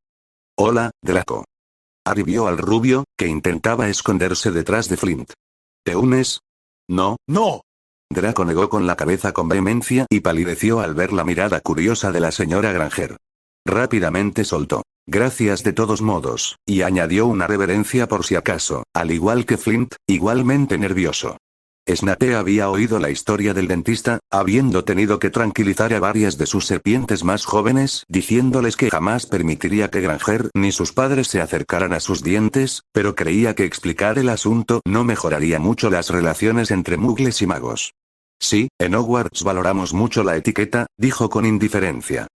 Hola, Draco. Harry vio al rubio, que intentaba esconderse detrás de Flint. ¿Te unes? No. ¡No! Draco negó con la cabeza con vehemencia y palideció al ver la mirada curiosa de la señora Granger. Rápidamente soltó. Gracias de todos modos, y añadió una reverencia por si acaso, al igual que Flint, igualmente nervioso. Snape había oído la historia del dentista, habiendo tenido que tranquilizar a varias de sus serpientes más jóvenes, diciéndoles que jamás permitiría que Granger ni sus padres se acercaran a sus dientes, pero creía que explicar el asunto no mejoraría mucho las relaciones entre muggles y magos. Sí, en Hogwarts valoramos mucho la etiqueta, dijo con indiferencia.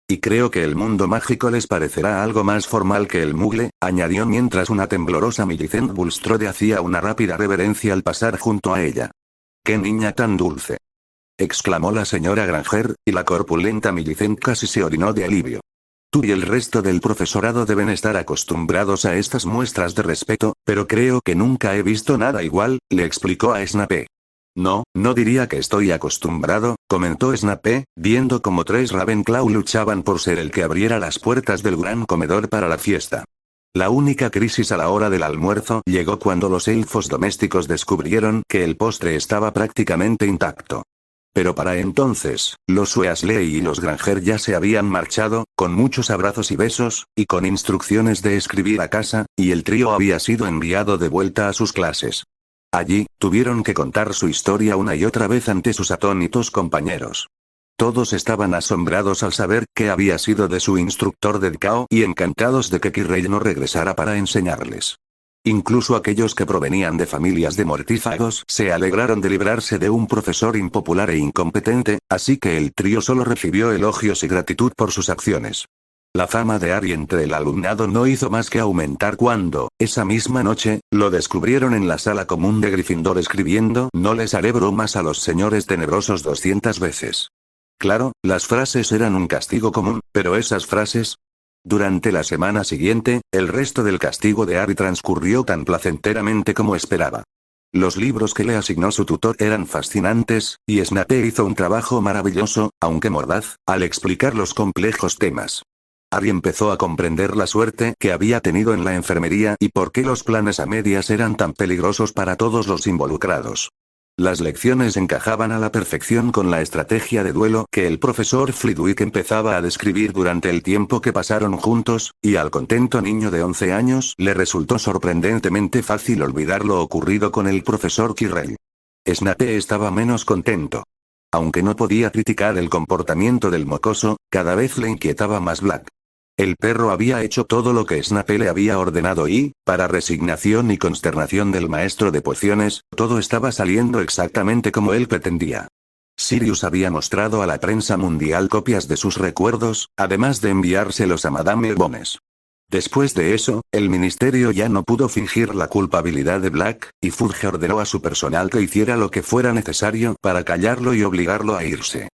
Y creo que el mundo mágico les parecerá algo más formal que el Muggle, añadió mientras una temblorosa Millicent Bulstrode hacía una rápida reverencia al pasar junto a ella. ¡Qué niña tan dulce! Exclamó la señora Granger, y la corpulenta Millicent casi se orinó de alivio. Tú y el resto del profesorado deben estar acostumbrados a estas muestras de respeto, pero creo que nunca he visto nada igual, le explicó a Snape. No, no diría que estoy acostumbrado, comentó Snape, viendo como 3 Ravenclaw luchaban por ser el que abriera las puertas del gran comedor para la fiesta. La única crisis a la hora del almuerzo llegó cuando los elfos domésticos descubrieron que el postre estaba prácticamente intacto. Pero para entonces, los Weasley y los Granger ya se habían marchado, con muchos abrazos y besos, y con instrucciones de escribir a casa, y el trío había sido enviado de vuelta a sus clases. Allí, tuvieron que contar su historia una y otra vez ante sus atónitos compañeros. Todos estaban asombrados al saber qué había sido de su instructor de Cao y encantados de que Quirrell no regresara para enseñarles. Incluso aquellos que provenían de familias de mortífagos se alegraron de librarse de un profesor impopular e incompetente, así que el trío solo recibió elogios y gratitud por sus acciones. La fama de Harry entre el alumnado no hizo más que aumentar cuando, esa misma noche, lo descubrieron en la sala común de Gryffindor escribiendo "No les haré bromas a los señores tenebrosos" 200 veces. Claro, las frases eran un castigo común, pero esas frases... Durante la semana siguiente, el resto del castigo de Harry transcurrió tan placenteramente como esperaba. Los libros que le asignó su tutor eran fascinantes, y Snape hizo un trabajo maravilloso, aunque mordaz, al explicar los complejos temas. Harry empezó a comprender la suerte que había tenido en la enfermería y por qué los planes a medias eran tan peligrosos para todos los involucrados. Las lecciones encajaban a la perfección con la estrategia de duelo que el profesor Flitwick empezaba a describir durante el tiempo que pasaron juntos, y al contento niño de 11 años le resultó sorprendentemente fácil olvidar lo ocurrido con el profesor Quirrell. Snape estaba menos contento. Aunque no podía criticar el comportamiento del mocoso, cada vez le inquietaba más Black. El perro había hecho todo lo que Snape le había ordenado y, para resignación y consternación del maestro de pociones, todo estaba saliendo exactamente como él pretendía. Sirius había mostrado a la prensa mundial copias de sus recuerdos, además de enviárselos a Madame Bones. Después de eso, el ministerio ya no pudo fingir la culpabilidad de Black, y Fudge ordenó a su personal que hiciera lo que fuera necesario para callarlo y obligarlo a irse.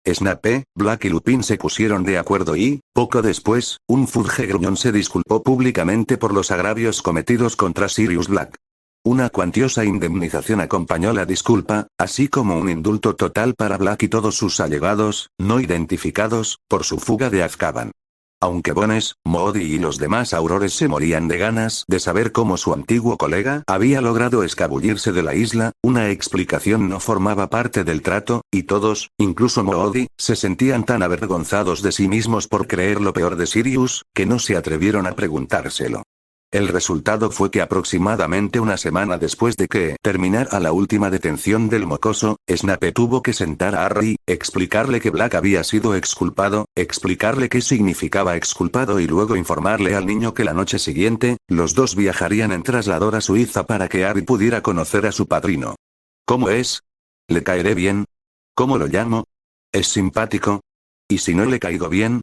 Snape, Black y Lupin se pusieron de acuerdo y, poco después, un Fudge gruñón se disculpó públicamente por los agravios cometidos contra Sirius Black. Una cuantiosa indemnización acompañó la disculpa, así como un indulto total para Black y todos sus allegados, no identificados, por su fuga de Azkaban. Aunque Bones, Moody y los demás aurores se morían de ganas de saber cómo su antiguo colega había logrado escabullirse de la isla, una explicación no formaba parte del trato, y todos, incluso Moody, se sentían tan avergonzados de sí mismos por creer lo peor de Sirius, que no se atrevieron a preguntárselo. El resultado fue que aproximadamente una semana después de que terminara la última detención del mocoso, Snape tuvo que sentar a Harry, explicarle que Black había sido exculpado, explicarle qué significaba exculpado y luego informarle al niño que la noche siguiente, los dos viajarían en traslador a Suiza para que Harry pudiera conocer a su padrino. ¿Cómo es? ¿Le caeré bien? ¿Cómo lo llamo? ¿Es simpático? ¿Y si no le caigo bien?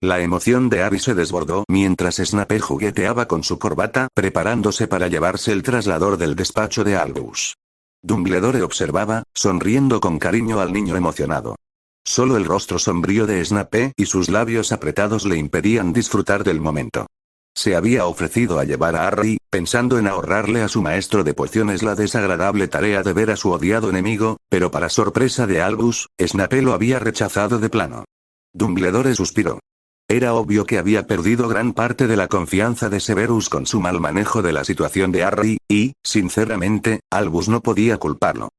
La emoción de Harry se desbordó mientras Snape jugueteaba con su corbata preparándose para llevarse el traslador del despacho de Albus. Dumbledore observaba, sonriendo con cariño al niño emocionado. Solo el rostro sombrío de Snape y sus labios apretados le impedían disfrutar del momento. Se había ofrecido a llevar a Harry, pensando en ahorrarle a su maestro de pociones la desagradable tarea de ver a su odiado enemigo, pero para sorpresa de Albus, Snape lo había rechazado de plano. Dumbledore suspiró. Era obvio que había perdido gran parte de la confianza de Severus con su mal manejo de la situación de Harry, y, sinceramente, Albus no podía culparlo.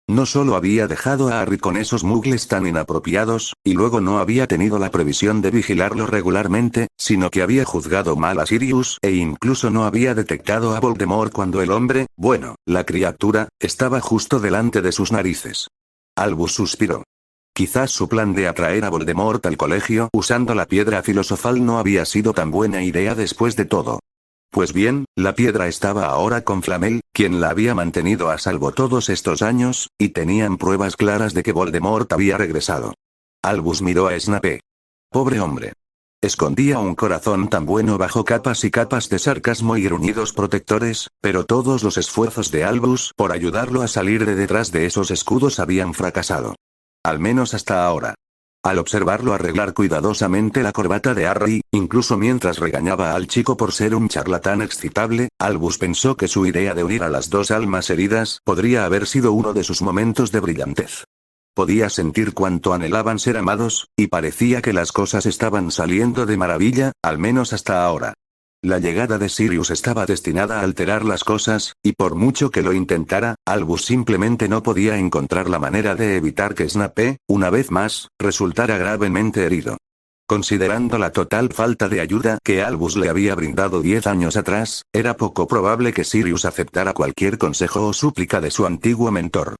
No solo había dejado a Harry con esos muggles tan inapropiados, y luego no había tenido la previsión de vigilarlo regularmente, sino que había juzgado mal a Sirius e incluso no había detectado a Voldemort cuando el hombre, bueno, la criatura, estaba justo delante de sus narices. Albus suspiró. Quizás su plan de atraer a Voldemort al colegio usando la piedra filosofal no había sido tan buena idea después de todo. Pues bien, la piedra estaba ahora con Flamel, quien la había mantenido a salvo todos estos años, y tenían pruebas claras de que Voldemort había regresado. Albus miró a Snape. Pobre hombre. Escondía un corazón tan bueno bajo capas y capas de sarcasmo y gruñidos protectores, pero todos los esfuerzos de Albus por ayudarlo a salir de detrás de esos escudos habían fracasado. Al menos hasta ahora. Al observarlo arreglar cuidadosamente la corbata de Harry, incluso mientras regañaba al chico por ser un charlatán excitable, Albus pensó que su idea de unir a las dos almas heridas podría haber sido uno de sus momentos de brillantez. Podía sentir cuánto anhelaban ser amados, y parecía que las cosas estaban saliendo de maravilla, al menos hasta ahora. La llegada de Sirius estaba destinada a alterar las cosas, y por mucho que lo intentara, Albus simplemente no podía encontrar la manera de evitar que Snape, una vez más, resultara gravemente herido. Considerando la total falta de ayuda que Albus le había brindado 10 años atrás, era poco probable que Sirius aceptara cualquier consejo o súplica de su antiguo mentor.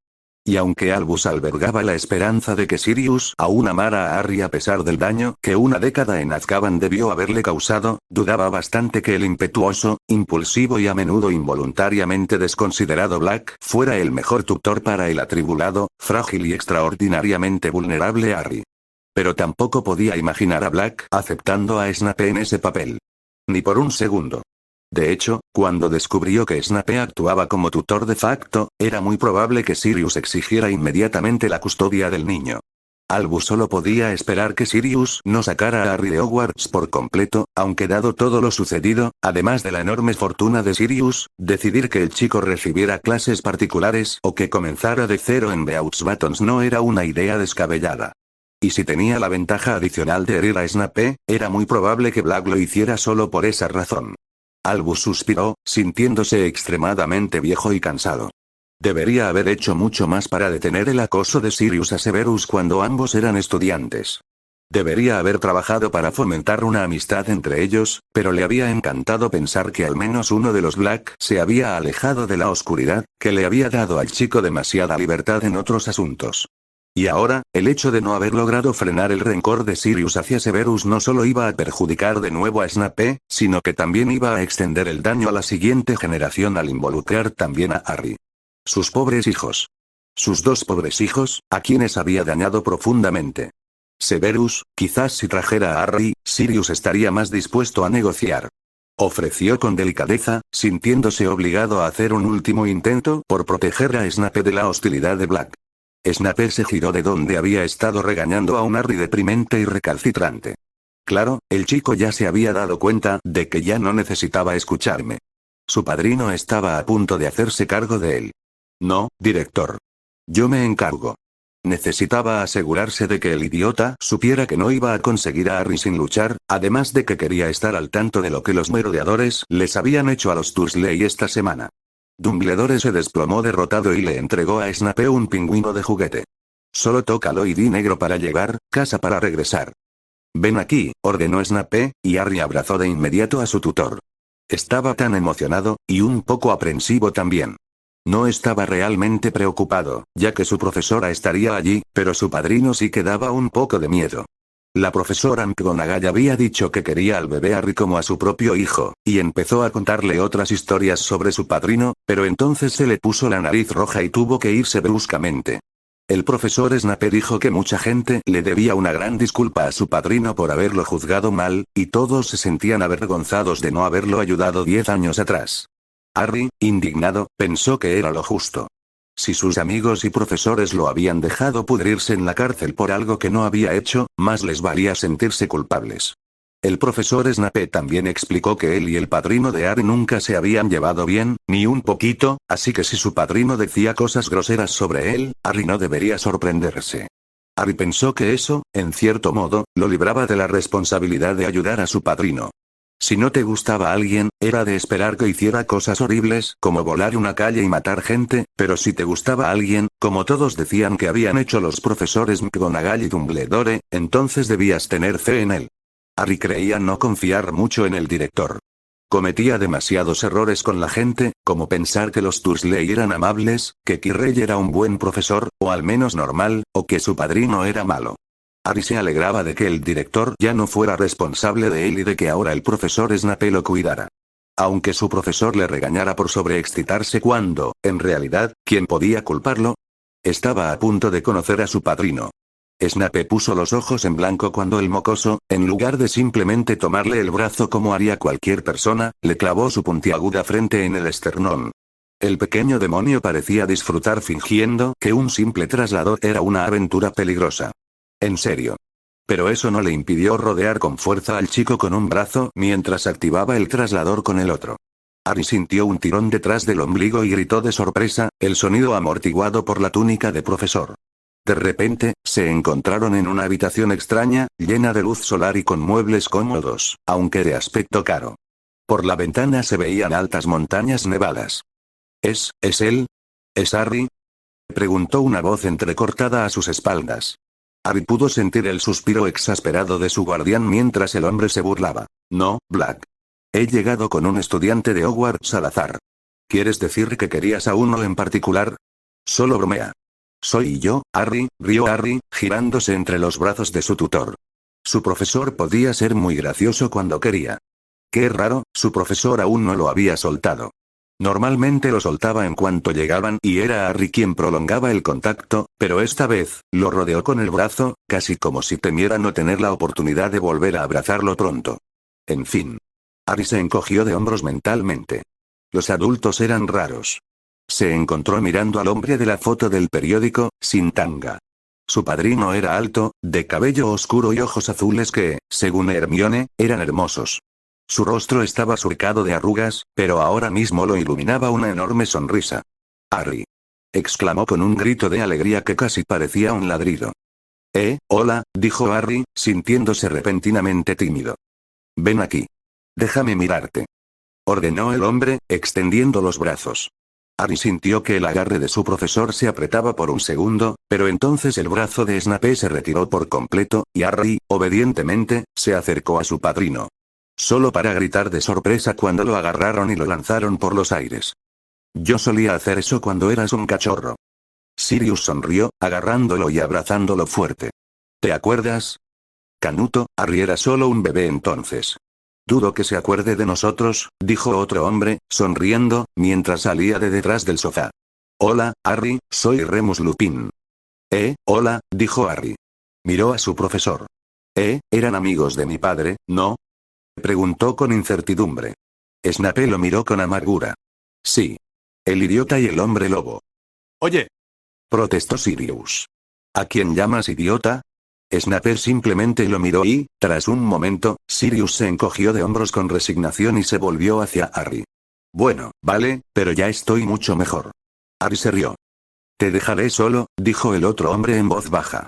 Y aunque Albus albergaba la esperanza de que Sirius aún amara a Harry a pesar del daño que una década en Azkaban debió haberle causado, dudaba bastante que el impetuoso, impulsivo y a menudo involuntariamente desconsiderado Black fuera el mejor tutor para el atribulado, frágil y extraordinariamente vulnerable Harry. Pero tampoco podía imaginar a Black aceptando a Snape en ese papel. Ni por un segundo. De hecho, cuando descubrió que Snape actuaba como tutor de facto, era muy probable que Sirius exigiera inmediatamente la custodia del niño. Albus solo podía esperar que Sirius no sacara a Harry de Hogwarts por completo, aunque dado todo lo sucedido, además de la enorme fortuna de Sirius, decidir que el chico recibiera clases particulares o que comenzara de cero en Beauxbatons no era una idea descabellada. Y si tenía la ventaja adicional de herir a Snape, era muy probable que Black lo hiciera solo por esa razón. Albus suspiró, sintiéndose extremadamente viejo y cansado. Debería haber hecho mucho más para detener el acoso de Sirius a Severus cuando ambos eran estudiantes. Debería haber trabajado para fomentar una amistad entre ellos, pero le había encantado pensar que al menos uno de los Black se había alejado de la oscuridad, que le había dado al chico demasiada libertad en otros asuntos. Y ahora, el hecho de no haber logrado frenar el rencor de Sirius hacia Severus no solo iba a perjudicar de nuevo a Snape, sino que también iba a extender el daño a la siguiente generación al involucrar también a Harry. Sus pobres hijos. Sus dos pobres hijos, a quienes había dañado profundamente. Severus, quizás si trajera a Harry, Sirius estaría más dispuesto a negociar. Ofreció con delicadeza, sintiéndose obligado a hacer un último intento por proteger a Snape de la hostilidad de Black. Snape se giró de donde había estado regañando a un Harry deprimente y recalcitrante. Claro, el chico ya se había dado cuenta de que ya no necesitaba escucharme. Su padrino estaba a punto de hacerse cargo de él. No, director. Yo me encargo. Necesitaba asegurarse de que el idiota supiera que no iba a conseguir a Harry sin luchar, además de que quería estar al tanto de lo que los merodeadores les habían hecho a los Dursley esta semana. Dumbledore se desplomó derrotado y le entregó a Snape un pingüino de juguete. Solo tócalo y di negro para llevar, casa para regresar. Ven aquí, ordenó Snape, y Harry abrazó de inmediato a su tutor. Estaba tan emocionado, y un poco aprensivo también. No estaba realmente preocupado, ya que su profesora estaría allí, pero su padrino sí que daba un poco de miedo. La profesora McGonagall había dicho que quería al bebé Harry como a su propio hijo, y empezó a contarle otras historias sobre su padrino, pero entonces se le puso la nariz roja y tuvo que irse bruscamente. El profesor Snape dijo que mucha gente le debía una gran disculpa a su padrino por haberlo juzgado mal, y todos se sentían avergonzados de no haberlo ayudado 10 años atrás. Harry, indignado, pensó que era lo justo. Si sus amigos y profesores lo habían dejado pudrirse en la cárcel por algo que no había hecho, más les valía sentirse culpables. El profesor Snape también explicó que él y el padrino de Harry nunca se habían llevado bien, ni un poquito, así que si su padrino decía cosas groseras sobre él, Harry no debería sorprenderse. Harry pensó que eso, en cierto modo, lo libraba de la responsabilidad de ayudar a su padrino. Si no te gustaba alguien, era de esperar que hiciera cosas horribles, como volar una calle y matar gente, pero si te gustaba alguien, como todos decían que habían hecho los profesores McGonagall y Dumbledore, entonces debías tener fe en él. Harry creía no confiar mucho en el director. Cometía demasiados errores con la gente, como pensar que los Dursley eran amables, que Quirrell era un buen profesor, o al menos normal, o que su padrino era malo. Harry se alegraba de que el director ya no fuera responsable de él y de que ahora el profesor Snape lo cuidara. Aunque su profesor le regañara por sobreexcitarse cuando, en realidad, ¿quién podía culparlo? Estaba a punto de conocer a su padrino. Snape puso los ojos en blanco cuando el mocoso, en lugar de simplemente tomarle el brazo como haría cualquier persona, le clavó su puntiaguda frente en el esternón. El pequeño demonio parecía disfrutar fingiendo que un simple traslado era una aventura peligrosa. En serio. Pero eso no le impidió rodear con fuerza al chico con un brazo mientras activaba el traslador con el otro. Harry sintió un tirón detrás del ombligo y gritó de sorpresa, el sonido amortiguado por la túnica de profesor. De repente, se encontraron en una habitación extraña, llena de luz solar y con muebles cómodos, aunque de aspecto caro. Por la ventana se veían altas montañas nevadas. ¿Es él? ¿Es Harry?, preguntó una voz entrecortada a sus espaldas. Harry pudo sentir el suspiro exasperado de su guardián mientras el hombre se burlaba. No, Black. He llegado con un estudiante de Hogwarts al azar. ¿Quieres decir que querías a uno en particular? Solo bromea. Soy yo, Harry, rió Harry, girándose entre los brazos de su tutor. Su profesor podía ser muy gracioso cuando quería. Qué raro, su profesor aún no lo había soltado. Normalmente lo soltaba en cuanto llegaban y era Harry quien prolongaba el contacto, pero esta vez, lo rodeó con el brazo, casi como si temiera no tener la oportunidad de volver a abrazarlo pronto. En fin. Harry se encogió de hombros mentalmente. Los adultos eran raros. Se encontró mirando al hombre de la foto del periódico, sin tanga. Su padrino era alto, de cabello oscuro y ojos azules que, según Hermione, eran hermosos. Su rostro estaba surcado de arrugas, pero ahora mismo lo iluminaba una enorme sonrisa. «Harry», exclamó con un grito de alegría que casi parecía un ladrido. Hola», dijo Harry, sintiéndose repentinamente tímido. «Ven aquí. Déjame mirarte», ordenó el hombre, extendiendo los brazos. Harry sintió que el agarre de su profesor se apretaba por un segundo, pero entonces el brazo de Snape se retiró por completo, y Harry, obedientemente, se acercó a su padrino. Solo para gritar de sorpresa cuando lo agarraron y lo lanzaron por los aires. «Yo solía hacer eso cuando eras un cachorro». Sirius sonrió, agarrándolo y abrazándolo fuerte. «¿Te acuerdas? Canuto, Harry era solo un bebé entonces». «Dudo que se acuerde de nosotros», dijo otro hombre, sonriendo, mientras salía de detrás del sofá. «Hola, Harry, soy Remus Lupin». Hola», dijo Harry. Miró a su profesor. «Eran amigos de mi padre, ¿no?», preguntó con incertidumbre. Snape lo miró con amargura. «Sí. El idiota y el hombre lobo». «Oye», protestó Sirius. «¿A quién llamas idiota?». Snape simplemente lo miró y, tras un momento, Sirius se encogió de hombros con resignación y se volvió hacia Harry. «Bueno, vale, pero ya estoy mucho mejor». Harry se rió. «Te dejaré solo», dijo el otro hombre en voz baja.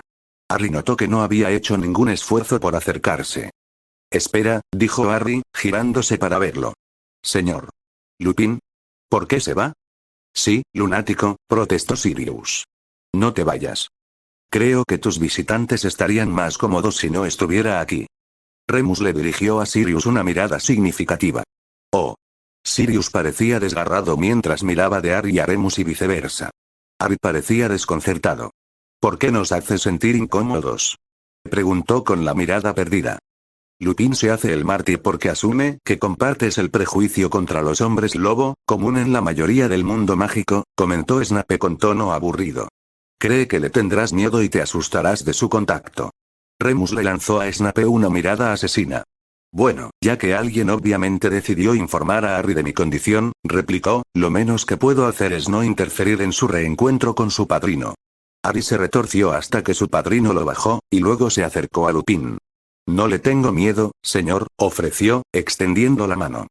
Harry notó que no había hecho ningún esfuerzo por acercarse. «Espera», dijo Harry, girándose para verlo. «Señor Lupin. ¿Por qué se va?». «Sí, lunático», protestó Sirius. «No te vayas. Creo que tus visitantes estarían más cómodos si no estuviera aquí». Remus le dirigió a Sirius una mirada significativa. «Oh». Sirius parecía desgarrado mientras miraba de Harry a Remus y viceversa. Harry parecía desconcertado. «¿Por qué nos hace sentir incómodos?», preguntó con la mirada perdida. «Lupin se hace el mártir porque asume que compartes el prejuicio contra los hombres lobo, común en la mayoría del mundo mágico», comentó Snape con tono aburrido. «Cree que le tendrás miedo y te asustarás de su contacto». Remus le lanzó a Snape una mirada asesina. «Bueno, ya que alguien obviamente decidió informar a Harry de mi condición», replicó, «lo menos que puedo hacer es no interferir en su reencuentro con su padrino». Harry se retorció hasta que su padrino lo bajó, y luego se acercó a Lupin. «No le tengo miedo, señor», ofreció, extendiendo la mano.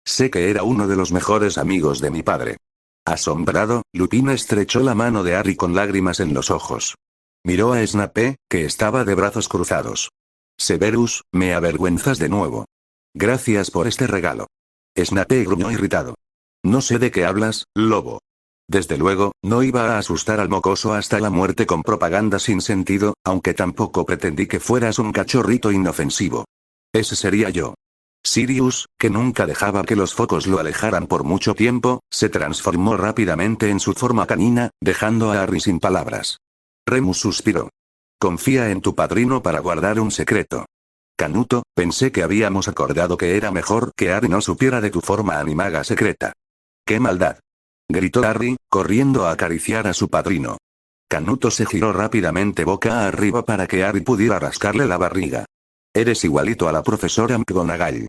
«Sé que era uno de los mejores amigos de mi padre». Asombrado, Lupin estrechó la mano de Harry con lágrimas en los ojos. Miró a Snape, que estaba de brazos cruzados. «Severus, me avergüenzas de nuevo. Gracias por este regalo». Snape gruñó irritado. «No sé de qué hablas, lobo». Desde luego, no iba a asustar al mocoso hasta la muerte con propaganda sin sentido, aunque tampoco pretendí que fueras un cachorrito inofensivo. Ese sería yo. Sirius, que nunca dejaba que los focos lo alejaran por mucho tiempo, se transformó rápidamente en su forma canina, dejando a Harry sin palabras. Remus suspiró. «Confía en tu padrino para guardar un secreto. Canuto, pensé que habíamos acordado que era mejor que Harry no supiera de tu forma animaga secreta». «¡Qué maldad!», gritó Harry, corriendo a acariciar a su padrino. Canuto se giró rápidamente boca arriba para que Harry pudiera rascarle la barriga. «Eres igualito a la profesora McGonagall».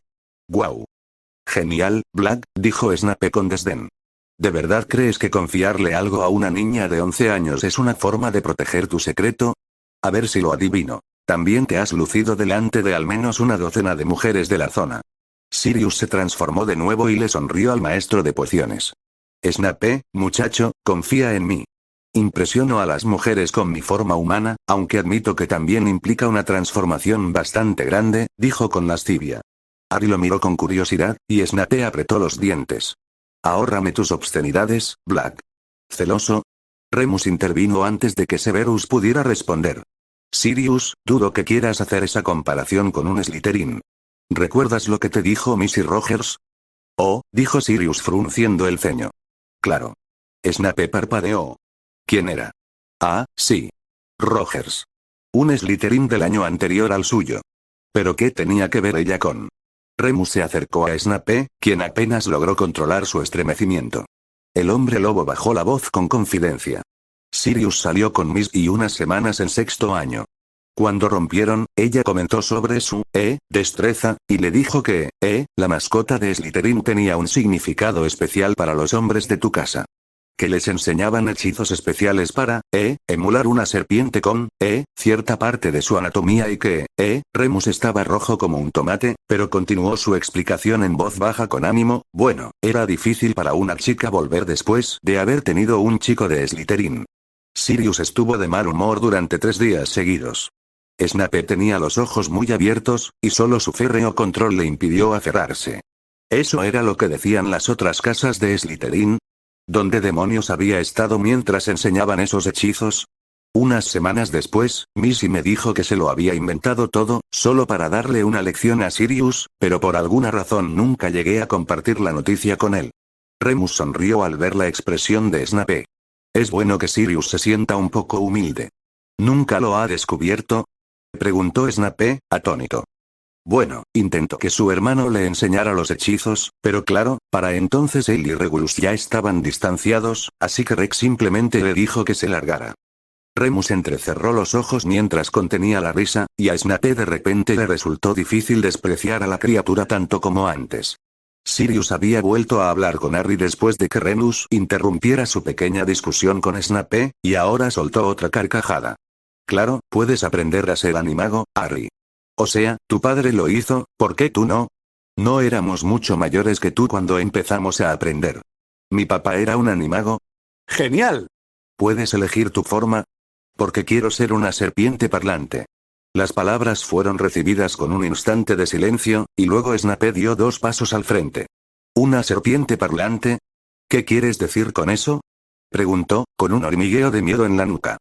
«Guau. Genial, Black», dijo Snape con desdén. «¿De verdad crees que confiarle algo a una niña de 11 años es una forma de proteger tu secreto? A ver si lo adivino». También te has lucido delante de al menos una docena de mujeres de la zona. Sirius se transformó de nuevo y le sonrió al maestro de pociones. Snape, muchacho, confía en mí. Impresiono a las mujeres con mi forma humana, aunque admito que también implica una transformación bastante grande, dijo con lascivia. Harry lo miró con curiosidad, y Snape apretó los dientes. Ahórrame tus obscenidades, Black. ¿Celoso? Remus intervino antes de que Severus pudiera responder. Sirius, dudo que quieras hacer esa comparación con un Slytherin. ¿Recuerdas lo que te dijo Missy Rogers? Oh, dijo Sirius frunciendo el ceño. Claro. Snape parpadeó. ¿Quién era? Ah, sí. Rogers. Un Slytherin del año anterior al suyo. ¿Pero qué tenía que ver ella con? Remus se acercó a Snape, quien apenas logró controlar su estremecimiento. El hombre lobo bajó la voz con confidencia. Sirius salió con Miss y unas semanas en sexto año. Cuando rompieron, ella comentó sobre su, destreza, y le dijo que, la mascota de Slytherin tenía un significado especial para los hombres de tu casa. Que les enseñaban hechizos especiales para, emular una serpiente con, cierta parte de su anatomía y que, Remus estaba rojo como un tomate, pero continuó su explicación en voz baja con ánimo, bueno, era difícil para una chica volver después de haber tenido un chico de Slytherin. Sirius estuvo de mal humor durante 3 días seguidos. Snape tenía los ojos muy abiertos, y solo su férreo control le impidió aferrarse. ¿Eso era lo que decían las otras casas de Slytherin? ¿Dónde demonios había estado mientras enseñaban esos hechizos? Unas semanas después, Missy me dijo que se lo había inventado todo, solo para darle una lección a Sirius, pero por alguna razón nunca llegué a compartir la noticia con él. Remus sonrió al ver la expresión de Snape. Es bueno que Sirius se sienta un poco humilde. ¿Nunca lo ha descubierto? Preguntó Snape, atónito. Bueno, intentó que su hermano le enseñara los hechizos, pero claro, para entonces él y Regulus ya estaban distanciados, así que Rex simplemente le dijo que se largara. Remus entrecerró los ojos mientras contenía la risa, y a Snape de repente le resultó difícil despreciar a la criatura tanto como antes. Sirius había vuelto a hablar con Harry después de que Remus interrumpiera su pequeña discusión con Snape, y ahora soltó otra carcajada. Claro, puedes aprender a ser animago, Harry. O sea, tu padre lo hizo, ¿por qué tú no? No éramos mucho mayores que tú cuando empezamos a aprender. Mi papá era un animago. ¡Genial! ¿Puedes elegir tu forma? Porque quiero ser una serpiente parlante. Las palabras fueron recibidas con un instante de silencio, y luego Snape dio 2 pasos al frente. ¿Una serpiente parlante? ¿Qué quieres decir con eso? Preguntó, con un hormigueo de miedo en la nuca.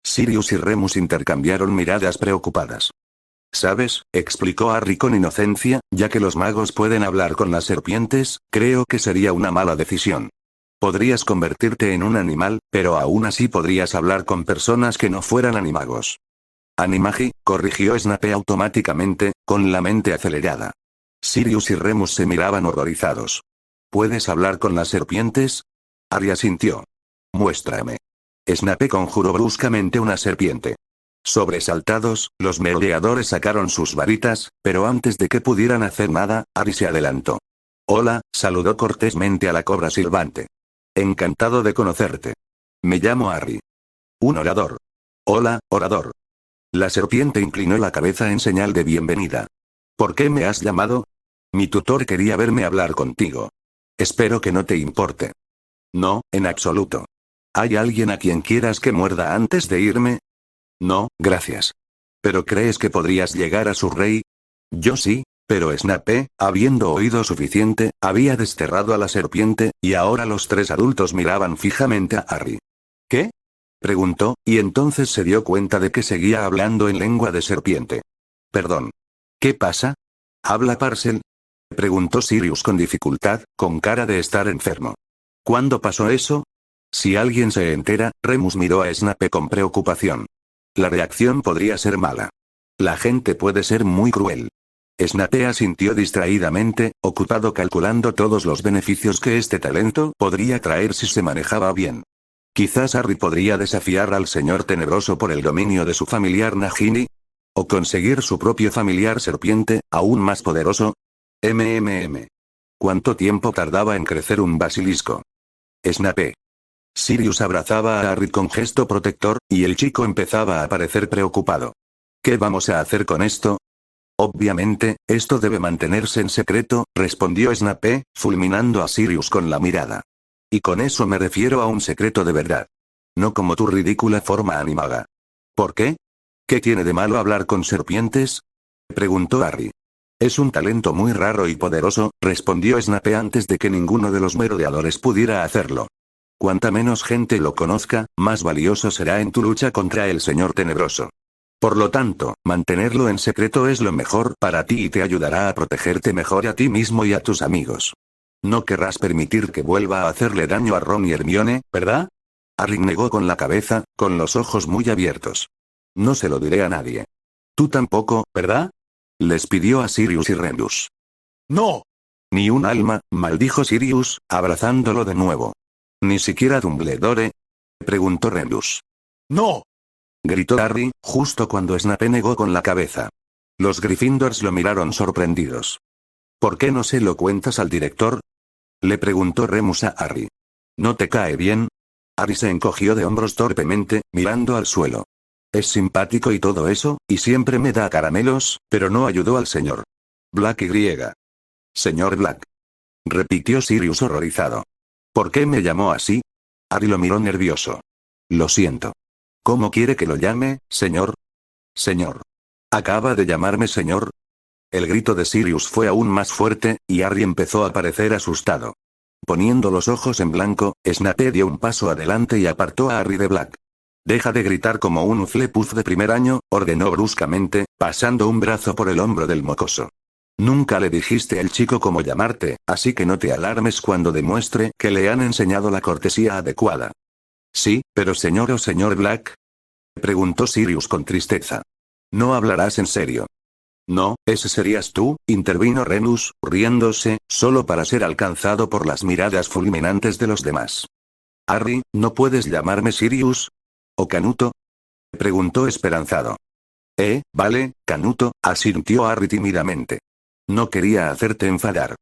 Sirius y Remus intercambiaron miradas preocupadas. ¿Sabes?, explicó Harry con inocencia, ya que los magos pueden hablar con las serpientes, creo que sería una mala decisión. Podrías convertirte en un animal, pero aún así podrías hablar con personas que no fueran animagos. Animagi, corrigió Snape automáticamente, con la mente acelerada. Sirius y Remus se miraban horrorizados. ¿Puedes hablar con las serpientes? Harry asintió. Muéstrame. Snape conjuró bruscamente una serpiente. Sobresaltados, los merodeadores sacaron sus varitas, pero antes de que pudieran hacer nada, Harry se adelantó. Hola, saludó cortésmente a la cobra silbante. Encantado de conocerte. Me llamo Harry. Un orador. Hola, orador. La serpiente inclinó la cabeza en señal de bienvenida. ¿Por qué me has llamado? Mi tutor quería verme hablar contigo. Espero que no te importe. No, en absoluto. ¿Hay alguien a quien quieras que muerda antes de irme? No, gracias. ¿Pero crees que podrías llegar a su rey? Yo sí, pero Snape, habiendo oído suficiente, había desterrado a la serpiente, y ahora los 3 adultos miraban fijamente a Harry. ¿Qué? Preguntó, y entonces se dio cuenta de que seguía hablando en lengua de serpiente. Perdón. ¿Qué pasa? ¿Habla Parcel? Preguntó Sirius con dificultad, con cara de estar enfermo. ¿Cuándo pasó eso? Si alguien se entera, Remus miró a Snape con preocupación. La reacción podría ser mala. La gente puede ser muy cruel. Snape asintió distraídamente, ocupado calculando todos los beneficios que este talento podría traer si se manejaba bien. Quizás Harry podría desafiar al señor tenebroso por el dominio de su familiar Nagini. O conseguir su propio familiar serpiente, aún más poderoso. ¿Cuánto tiempo tardaba en crecer un basilisco? Snape. Sirius abrazaba a Harry con gesto protector, y el chico empezaba a parecer preocupado. ¿Qué vamos a hacer con esto? Obviamente, esto debe mantenerse en secreto, respondió Snape, fulminando a Sirius con la mirada. Y con eso me refiero a un secreto de verdad. No como tu ridícula forma animaga. ¿Por qué? ¿Qué tiene de malo hablar con serpientes? Preguntó Harry. Es un talento muy raro y poderoso, respondió Snape antes de que ninguno de los merodeadores pudiera hacerlo. Cuanta menos gente lo conozca, más valioso será en tu lucha contra el Señor Tenebroso. Por lo tanto, mantenerlo en secreto es lo mejor para ti y te ayudará a protegerte mejor a ti mismo y a tus amigos. No querrás permitir que vuelva a hacerle daño a Ron y Hermione, ¿verdad? Harry negó con la cabeza, con los ojos muy abiertos. No se lo diré a nadie. Tú tampoco, ¿verdad? Les pidió a Sirius y Remus. ¡No! Ni un alma, maldijo Sirius, abrazándolo de nuevo. ¿Ni siquiera Dumbledore? Preguntó Remus. ¡No! Gritó Harry, justo cuando Snape negó con la cabeza. Los Gryffindors lo miraron sorprendidos. ¿Por qué no se lo cuentas al director? Le preguntó Remus a Harry. ¿No te cae bien? Harry se encogió de hombros torpemente, mirando al suelo. Es simpático y todo eso, y siempre me da caramelos, pero no ayudó al señor Black y. Señor Black. Repitió Sirius horrorizado. ¿Por qué me llamó así? Harry lo miró nervioso. Lo siento. ¿Cómo quiere que lo llame, señor? Señor. ¿Acaba de llamarme señor? El grito de Sirius fue aún más fuerte, y Harry empezó a parecer asustado. Poniendo los ojos en blanco, Snape dio un paso adelante y apartó a Harry de Black. Deja de gritar como un Hufflepuff de primer año, ordenó bruscamente, pasando un brazo por el hombro del mocoso. Nunca le dijiste al chico cómo llamarte, así que no te alarmes cuando demuestre que le han enseñado la cortesía adecuada. Sí, pero señor o señor Black, preguntó Sirius con tristeza. ¿No hablarás en serio? No, ese serías tú, intervino Remus, riéndose, solo para ser alcanzado por las miradas fulminantes de los demás. Harry, ¿no puedes llamarme Sirius? ¿O Canuto? Preguntó esperanzado. Vale, Canuto, asintió Harry tímidamente. No quería hacerte enfadar.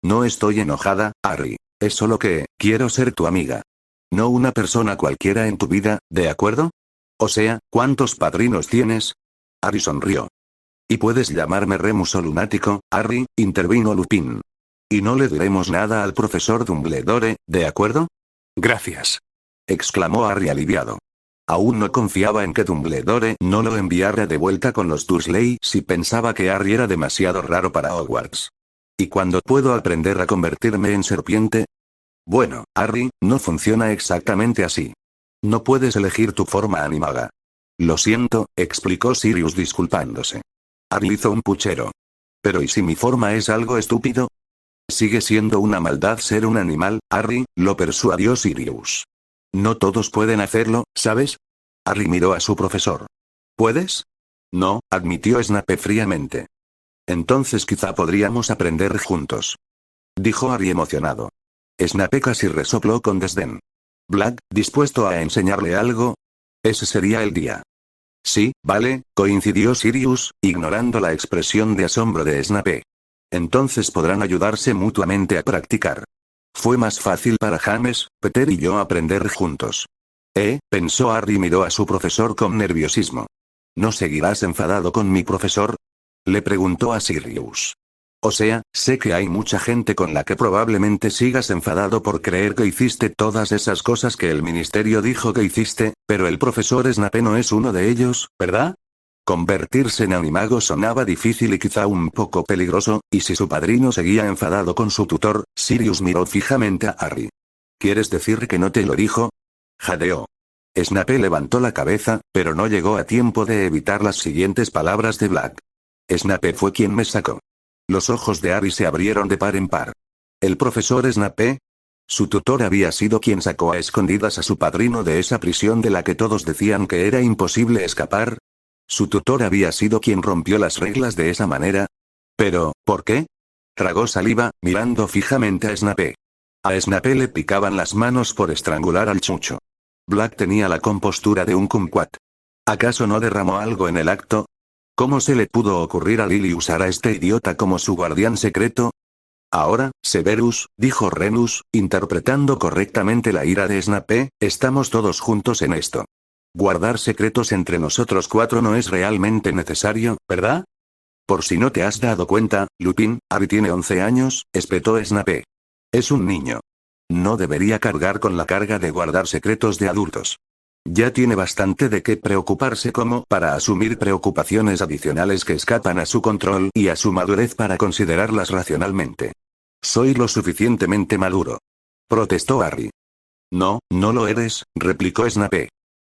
No estoy enojada, Harry. Es solo que, quiero ser tu amiga. No una persona cualquiera en tu vida, ¿de acuerdo? O sea, ¿cuántos padrinos tienes? Harry sonrió. Y puedes llamarme Remus o lunático, Harry, intervino Lupin. Y no le diremos nada al profesor Dumbledore, ¿de acuerdo? Gracias. Exclamó Harry aliviado. Aún no confiaba en que Dumbledore no lo enviara de vuelta con los Dursley si pensaba que Harry era demasiado raro para Hogwarts. ¿Y cuándo puedo aprender a convertirme en serpiente? Bueno, Harry, no funciona exactamente así. No puedes elegir tu forma animaga. Lo siento, explicó Sirius disculpándose. Harry hizo un puchero. Pero ¿y si mi forma es algo estúpido? Sigue siendo una maldad ser un animal, Harry, lo persuadió Sirius. No todos pueden hacerlo, ¿sabes? Harry miró a su profesor. ¿Puedes? No, admitió Snape fríamente. Entonces quizá podríamos aprender juntos. Dijo Harry emocionado. Snape casi resopló con desdén. Black, ¿dispuesto a enseñarle algo? Ese sería el día. Sí, vale, coincidió Sirius, ignorando la expresión de asombro de Snape. Entonces podrán ayudarse mutuamente a practicar. Fue más fácil para James, Peter y yo aprender juntos. Pensó Harry y miró a su profesor con nerviosismo. ¿No seguirás enfadado con mi profesor? Le preguntó a Sirius. O sea, sé que hay mucha gente con la que probablemente sigas enfadado por creer que hiciste todas esas cosas que el ministerio dijo que hiciste, pero el profesor Snape no es uno de ellos, ¿verdad? Convertirse en animago sonaba difícil y quizá un poco peligroso, y si su padrino seguía enfadado con su tutor, Sirius miró fijamente a Harry. ¿Quieres decir que no te lo dijo? Jadeó. Snape levantó la cabeza, pero no llegó a tiempo de evitar las siguientes palabras de Black. Snape fue quien me sacó. Los ojos de Harry se abrieron de par en par. ¿El profesor Snape? Su tutor había sido quien sacó a escondidas a su padrino de esa prisión de la que todos decían que era imposible escapar. ¿Su tutor había sido quien rompió las reglas de esa manera? Pero, ¿por qué? Tragó saliva, mirando fijamente a Snape. A Snape le picaban las manos por estrangular al chucho. Black tenía la compostura de un kumquat. ¿Acaso no derramó algo en el acto? ¿Cómo se le pudo ocurrir a Lily usar a este idiota como su guardián secreto? Ahora, Severus, dijo Remus, interpretando correctamente la ira de Snape, estamos todos juntos en esto. Guardar secretos entre nosotros cuatro no es realmente necesario, ¿verdad? Por si no te has dado cuenta, Lupin, Harry tiene 11 años, espetó Snape. Es un niño. No debería cargar con la carga de guardar secretos de adultos. Ya tiene bastante de qué preocuparse como para asumir preocupaciones adicionales que escapan a su control y a su madurez para considerarlas racionalmente. Soy lo suficientemente maduro. Protestó Harry. No, no lo eres, replicó Snape.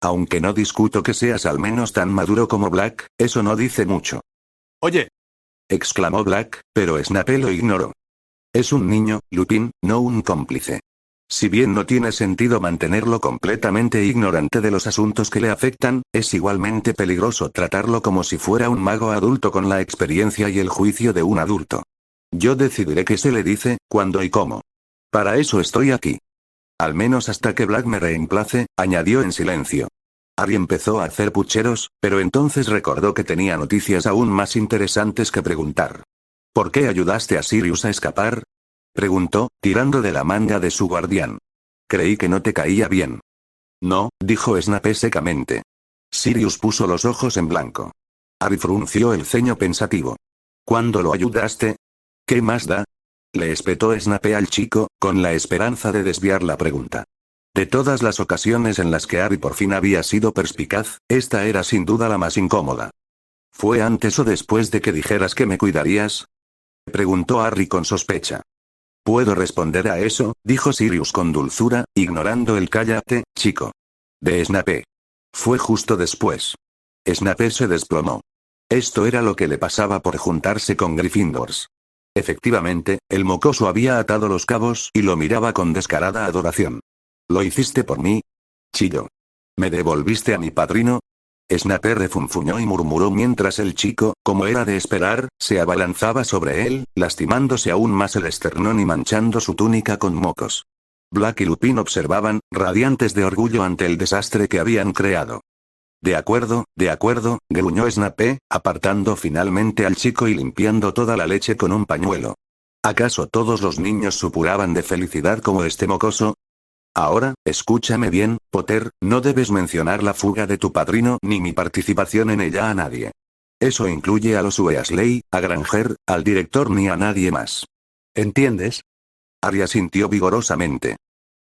Aunque no discuto que seas al menos tan maduro como Black, eso no dice mucho. Oye, Exclamó Black, pero Snape lo ignoró. Es un niño, Lupin, no un cómplice. Si bien no tiene sentido mantenerlo completamente ignorante de los asuntos que le afectan, es igualmente peligroso tratarlo como si fuera un mago adulto con la experiencia y el juicio de un adulto. Yo decidiré qué se le dice, cuándo y cómo. Para eso estoy aquí. Al menos hasta que Black me reemplace, añadió en silencio. Harry empezó a hacer pucheros, pero entonces recordó que tenía noticias aún más interesantes que preguntar. ¿Por qué ayudaste a Sirius a escapar? Preguntó, tirando de la manga de su guardián. Creí que no te caía bien. No, dijo Snape secamente. Sirius puso los ojos en blanco. Harry frunció el ceño pensativo. ¿Cuándo lo ayudaste? ¿Qué más da? Le espetó Snape al chico, con la esperanza de desviar la pregunta. De todas las ocasiones en las que Harry por fin había sido perspicaz, esta era sin duda la más incómoda. ¿Fue antes o después de que dijeras que me cuidarías? Preguntó Harry con sospecha. Puedo responder a eso, dijo Sirius con dulzura, ignorando el cállate, chico. De Snape. Fue justo después. Snape se desplomó. Esto era lo que le pasaba por juntarse con Gryffindors. Efectivamente, el mocoso había atado los cabos y lo miraba con descarada adoración. ¿Lo hiciste por mí? Chilló. ¿Me devolviste a mi padrino? Snape refunfuñó y murmuró mientras el chico, como era de esperar, se abalanzaba sobre él, lastimándose aún más el esternón y manchando su túnica con mocos. Black y Lupin observaban, radiantes de orgullo ante el desastre que habían creado. De acuerdo, gruñó Snape, apartando finalmente al chico y limpiando toda la leche con un pañuelo. ¿Acaso todos los niños supuraban de felicidad como este mocoso? Ahora, escúchame bien, Potter, no debes mencionar la fuga de tu padrino ni mi participación en ella a nadie. Eso incluye a los Weasley, a Granger, al director ni a nadie más. ¿Entiendes? Harry asintió vigorosamente.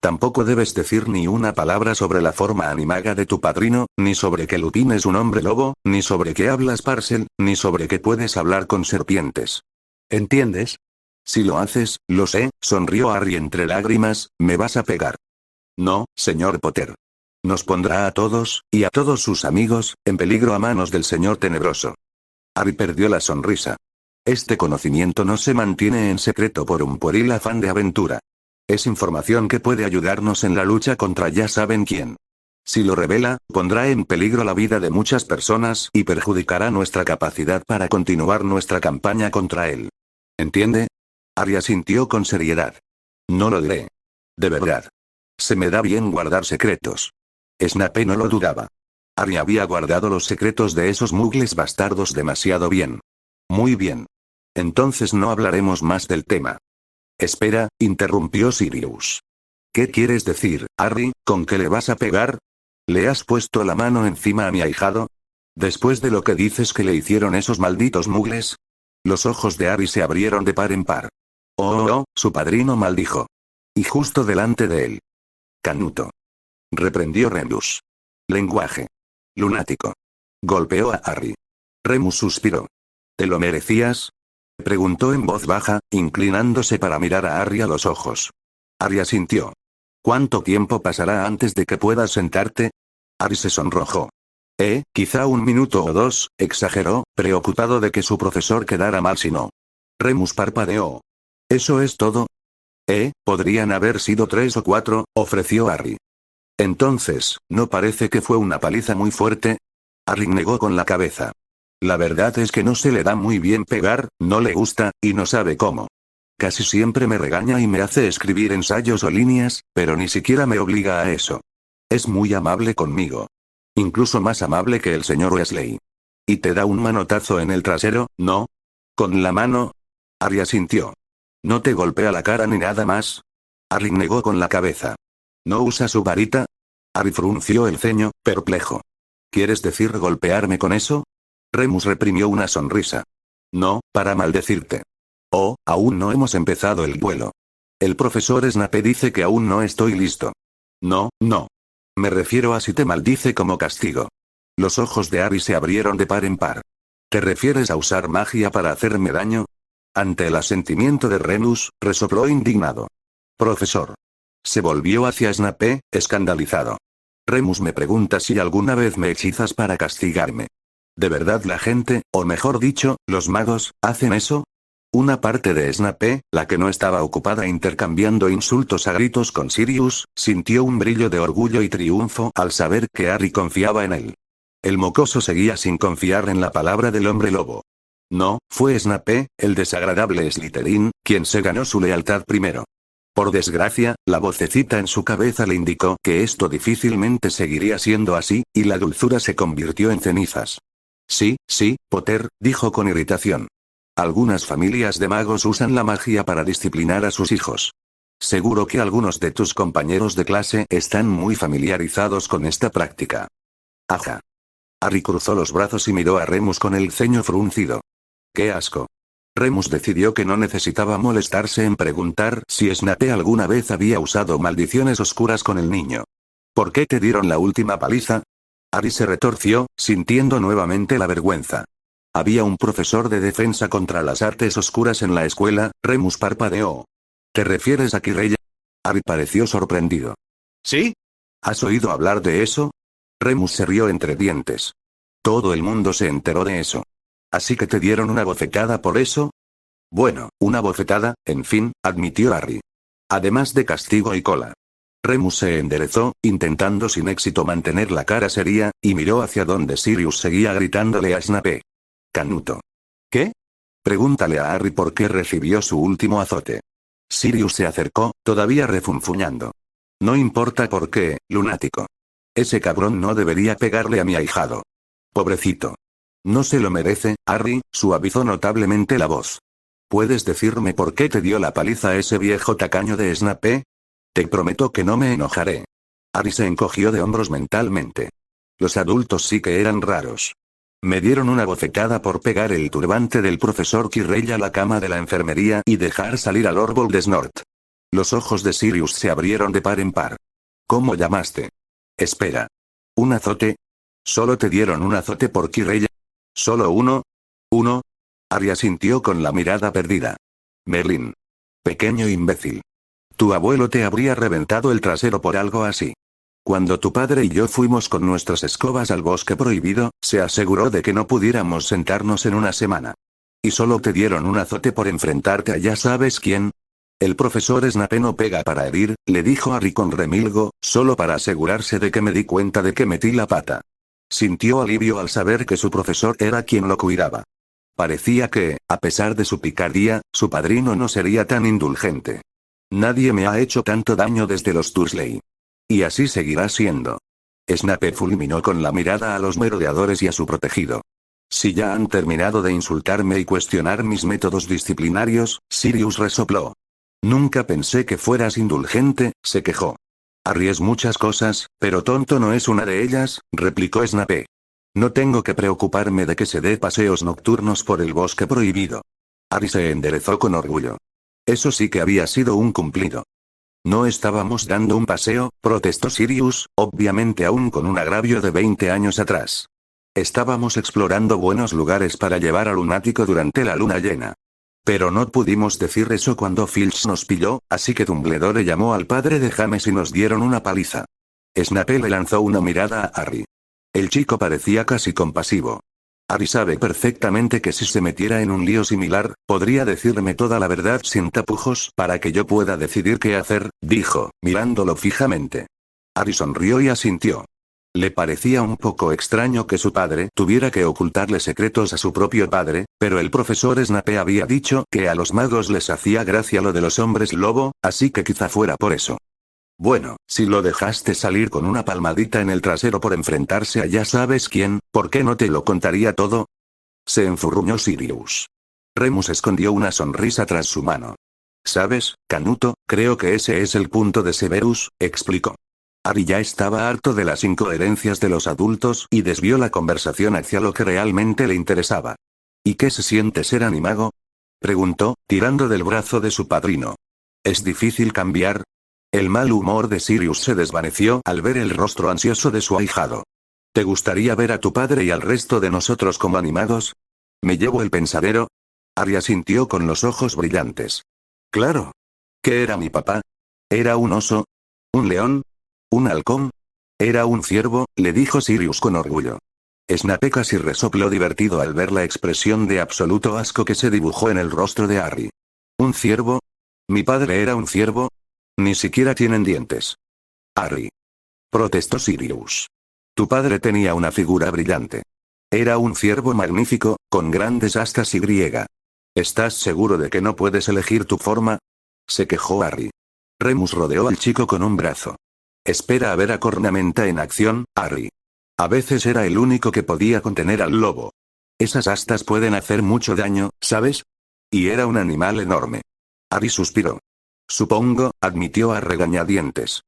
Tampoco debes decir ni una palabra sobre la forma animaga de tu padrino, ni sobre que Lupin es un hombre lobo, ni sobre que hablas Parcel, ni sobre que puedes hablar con serpientes. ¿Entiendes? Si lo haces, lo sé, sonrió Harry entre lágrimas, me vas a pegar. No, señor Potter. Nos pondrá a todos, y a todos sus amigos, en peligro a manos del señor tenebroso. Harry perdió la sonrisa. Este conocimiento no se mantiene en secreto por un pueril afán de aventura. Es información que puede ayudarnos en la lucha contra ya saben quién. Si lo revela, pondrá en peligro la vida de muchas personas y perjudicará nuestra capacidad para continuar nuestra campaña contra él. ¿Entiende? Harry asintió con seriedad. No lo diré. De verdad. Se me da bien guardar secretos. Snape no lo dudaba. Harry había guardado los secretos de esos muggles bastardos demasiado bien. Muy bien. Entonces no hablaremos más del tema. Espera, interrumpió Sirius. ¿Qué quieres decir, Harry, con que le vas a pegar? ¿Le has puesto la mano encima a mi ahijado? ¿Después de lo que dices que le hicieron esos malditos muggles? Los ojos de Harry se abrieron de par en par. Oh, su padrino maldijo. Y justo delante de él. Canuto. Reprendió Remus. Lenguaje. Lunático. Golpeó a Harry. Remus suspiró. ¿Te lo merecías? Preguntó en voz baja, inclinándose para mirar a Harry a los ojos. Harry asintió. ¿Cuánto tiempo pasará antes de que puedas sentarte? Harry se sonrojó. Quizá 1 minuto o 2, exageró, preocupado de que su profesor quedara mal si no. Remus parpadeó. ¿Eso es todo? Podrían haber sido 3 o 4, ofreció Harry. Entonces, ¿no parece que fue una paliza muy fuerte? Harry negó con la cabeza. La verdad es que no se le da muy bien pegar, no le gusta, y no sabe cómo. Casi siempre me regaña y me hace escribir ensayos o líneas, pero ni siquiera me obliga a eso. Es muy amable conmigo. Incluso más amable que el señor Weasley. Y te da un manotazo en el trasero, ¿no? ¿Con la mano? Harry asintió. ¿No te golpea la cara ni nada más? Harry negó con la cabeza. ¿No usa su varita? Harry frunció el ceño, perplejo. ¿Quieres decir golpearme con eso? Remus reprimió una sonrisa. No, para maldecirte. Oh, aún no hemos empezado el vuelo. El profesor Snape dice que aún no estoy listo. No, no. Me refiero a si te maldice como castigo. Los ojos de Harry se abrieron de par en par. ¿Te refieres a usar magia para hacerme daño? Ante el asentimiento de Remus, resopló indignado. Profesor. Se volvió hacia Snape, escandalizado. Remus me pregunta si alguna vez me hechizas para castigarme. ¿De verdad la gente, o mejor dicho, los magos, hacen eso? Una parte de Snape, la que no estaba ocupada intercambiando insultos a gritos con Sirius, sintió un brillo de orgullo y triunfo al saber que Harry confiaba en él. El mocoso seguía sin confiar en la palabra del hombre lobo. No, fue Snape, el desagradable Slytherin, quien se ganó su lealtad primero. Por desgracia, la vocecita en su cabeza le indicó que esto difícilmente seguiría siendo así, y la dulzura se convirtió en cenizas. Sí, Potter, dijo con irritación. Algunas familias de magos usan la magia para disciplinar a sus hijos. Seguro que algunos de tus compañeros de clase están muy familiarizados con esta práctica. Ajá. Harry cruzó los brazos y miró a Remus con el ceño fruncido. ¡Qué asco! Remus decidió que no necesitaba molestarse en preguntar si Snape alguna vez había usado maldiciones oscuras con el niño. ¿Por qué te dieron la última paliza? Harry se retorció, sintiendo nuevamente la vergüenza. Había un profesor de defensa contra las artes oscuras en la escuela. Remus parpadeó. ¿Te refieres a Quirrell? Harry pareció sorprendido. ¿Sí? ¿Has oído hablar de eso? Remus se rió entre dientes. Todo el mundo se enteró de eso. ¿Así que te dieron una bofetada por eso? Bueno, una bofetada, en fin, admitió Harry. Además de castigo y cola. Remus se enderezó, intentando sin éxito mantener la cara seria, y miró hacia donde Sirius seguía gritándole a Snape. Canuto. ¿Qué? Pregúntale a Harry por qué recibió su último azote. Sirius se acercó, todavía refunfuñando. No importa por qué, lunático. Ese cabrón no debería pegarle a mi ahijado. Pobrecito. No se lo merece, Harry, suavizó notablemente la voz. ¿Puedes decirme por qué te dio la paliza a ese viejo tacaño de Snape? Te prometo que no me enojaré. Harry se encogió de hombros mentalmente. Los adultos sí que eran raros. Me dieron una bofetada por pegar el turbante del profesor Quirrell a la cama de la enfermería y dejar salir al Orbold de Snort. Los ojos de Sirius se abrieron de par en par. ¿Cómo llamaste? Espera. ¿Un azote? ¿Solo te dieron un azote por Quirrell? ¿Solo uno? ¿Uno? Harry asintió con la mirada perdida. Merlin. Pequeño imbécil. Tu abuelo te habría reventado el trasero por algo así. Cuando tu padre y yo fuimos con nuestras escobas al bosque prohibido, se aseguró de que no pudiéramos sentarnos en una semana. ¿Y solo te dieron un azote por enfrentarte a ya sabes quién? El profesor Snape no pega para herir, le dijo Harry con remilgo, solo para asegurarse de que me di cuenta de que metí la pata. Sintió alivio al saber que su profesor era quien lo cuidaba. Parecía que, a pesar de su picardía, su padrino no sería tan indulgente. Nadie me ha hecho tanto daño desde los Dursley. Y así seguirá siendo. Snape fulminó con la mirada a los merodeadores y a su protegido. Si ya han terminado de insultarme y cuestionar mis métodos disciplinarios, Sirius resopló. Nunca pensé que fueras indulgente, se quejó. Harry es muchas cosas, pero tonto no es una de ellas, replicó Snape. No tengo que preocuparme de que se dé paseos nocturnos por el bosque prohibido. Harry se enderezó con orgullo. Eso sí que había sido un cumplido. No estábamos dando un paseo, protestó Sirius, obviamente aún con un agravio de 20 años atrás. Estábamos explorando buenos lugares para llevar al lunático durante la luna llena. Pero no pudimos decir eso cuando Filch nos pilló, así que Dumbledore llamó al padre de James y nos dieron una paliza. Snape le lanzó una mirada a Harry. El chico parecía casi compasivo. Harry sabe perfectamente que si se metiera en un lío similar, podría decirme toda la verdad sin tapujos para que yo pueda decidir qué hacer, dijo, mirándolo fijamente. Harry sonrió y asintió. Le parecía un poco extraño que su padre tuviera que ocultarle secretos a su propio padre, pero el profesor Snape había dicho que a los magos les hacía gracia lo de los hombres lobo, así que quizá fuera por eso. Bueno, si lo dejaste salir con una palmadita en el trasero por enfrentarse a ya sabes quién, ¿por qué no te lo contaría todo? Se enfurruñó Sirius. Remus escondió una sonrisa tras su mano. ¿Sabes, Canuto? Creo que ese es el punto de Severus, explicó. Harry ya estaba harto de las incoherencias de los adultos y desvió la conversación hacia lo que realmente le interesaba. ¿Y qué se siente ser animago? Preguntó, tirando del brazo de su padrino. ¿Es difícil cambiar? El mal humor de Sirius se desvaneció al ver el rostro ansioso de su ahijado. ¿Te gustaría ver a tu padre y al resto de nosotros como animados? ¿Me llevo el pensadero? Harry asintió con los ojos brillantes. Claro. ¿Qué era mi papá? ¿Era un oso? ¿Un león? ¿Un halcón? Era un ciervo, le dijo Sirius con orgullo. Snape casi resopló divertido al ver la expresión de absoluto asco que se dibujó en el rostro de Harry. ¿Un ciervo? ¿Mi padre era un ciervo? Ni siquiera tienen dientes. Harry. Protestó Sirius. Tu padre tenía una figura brillante. Era un ciervo magnífico, con grandes astas y griega. ¿Estás seguro de que no puedes elegir tu forma? Se quejó Harry. Remus rodeó al chico con un brazo. Espera a ver a Cornamenta en acción, Harry. A veces era el único que podía contener al lobo. Esas astas pueden hacer mucho daño, ¿sabes? Y era un animal enorme. Harry suspiró. Supongo, admitió a regañadientes.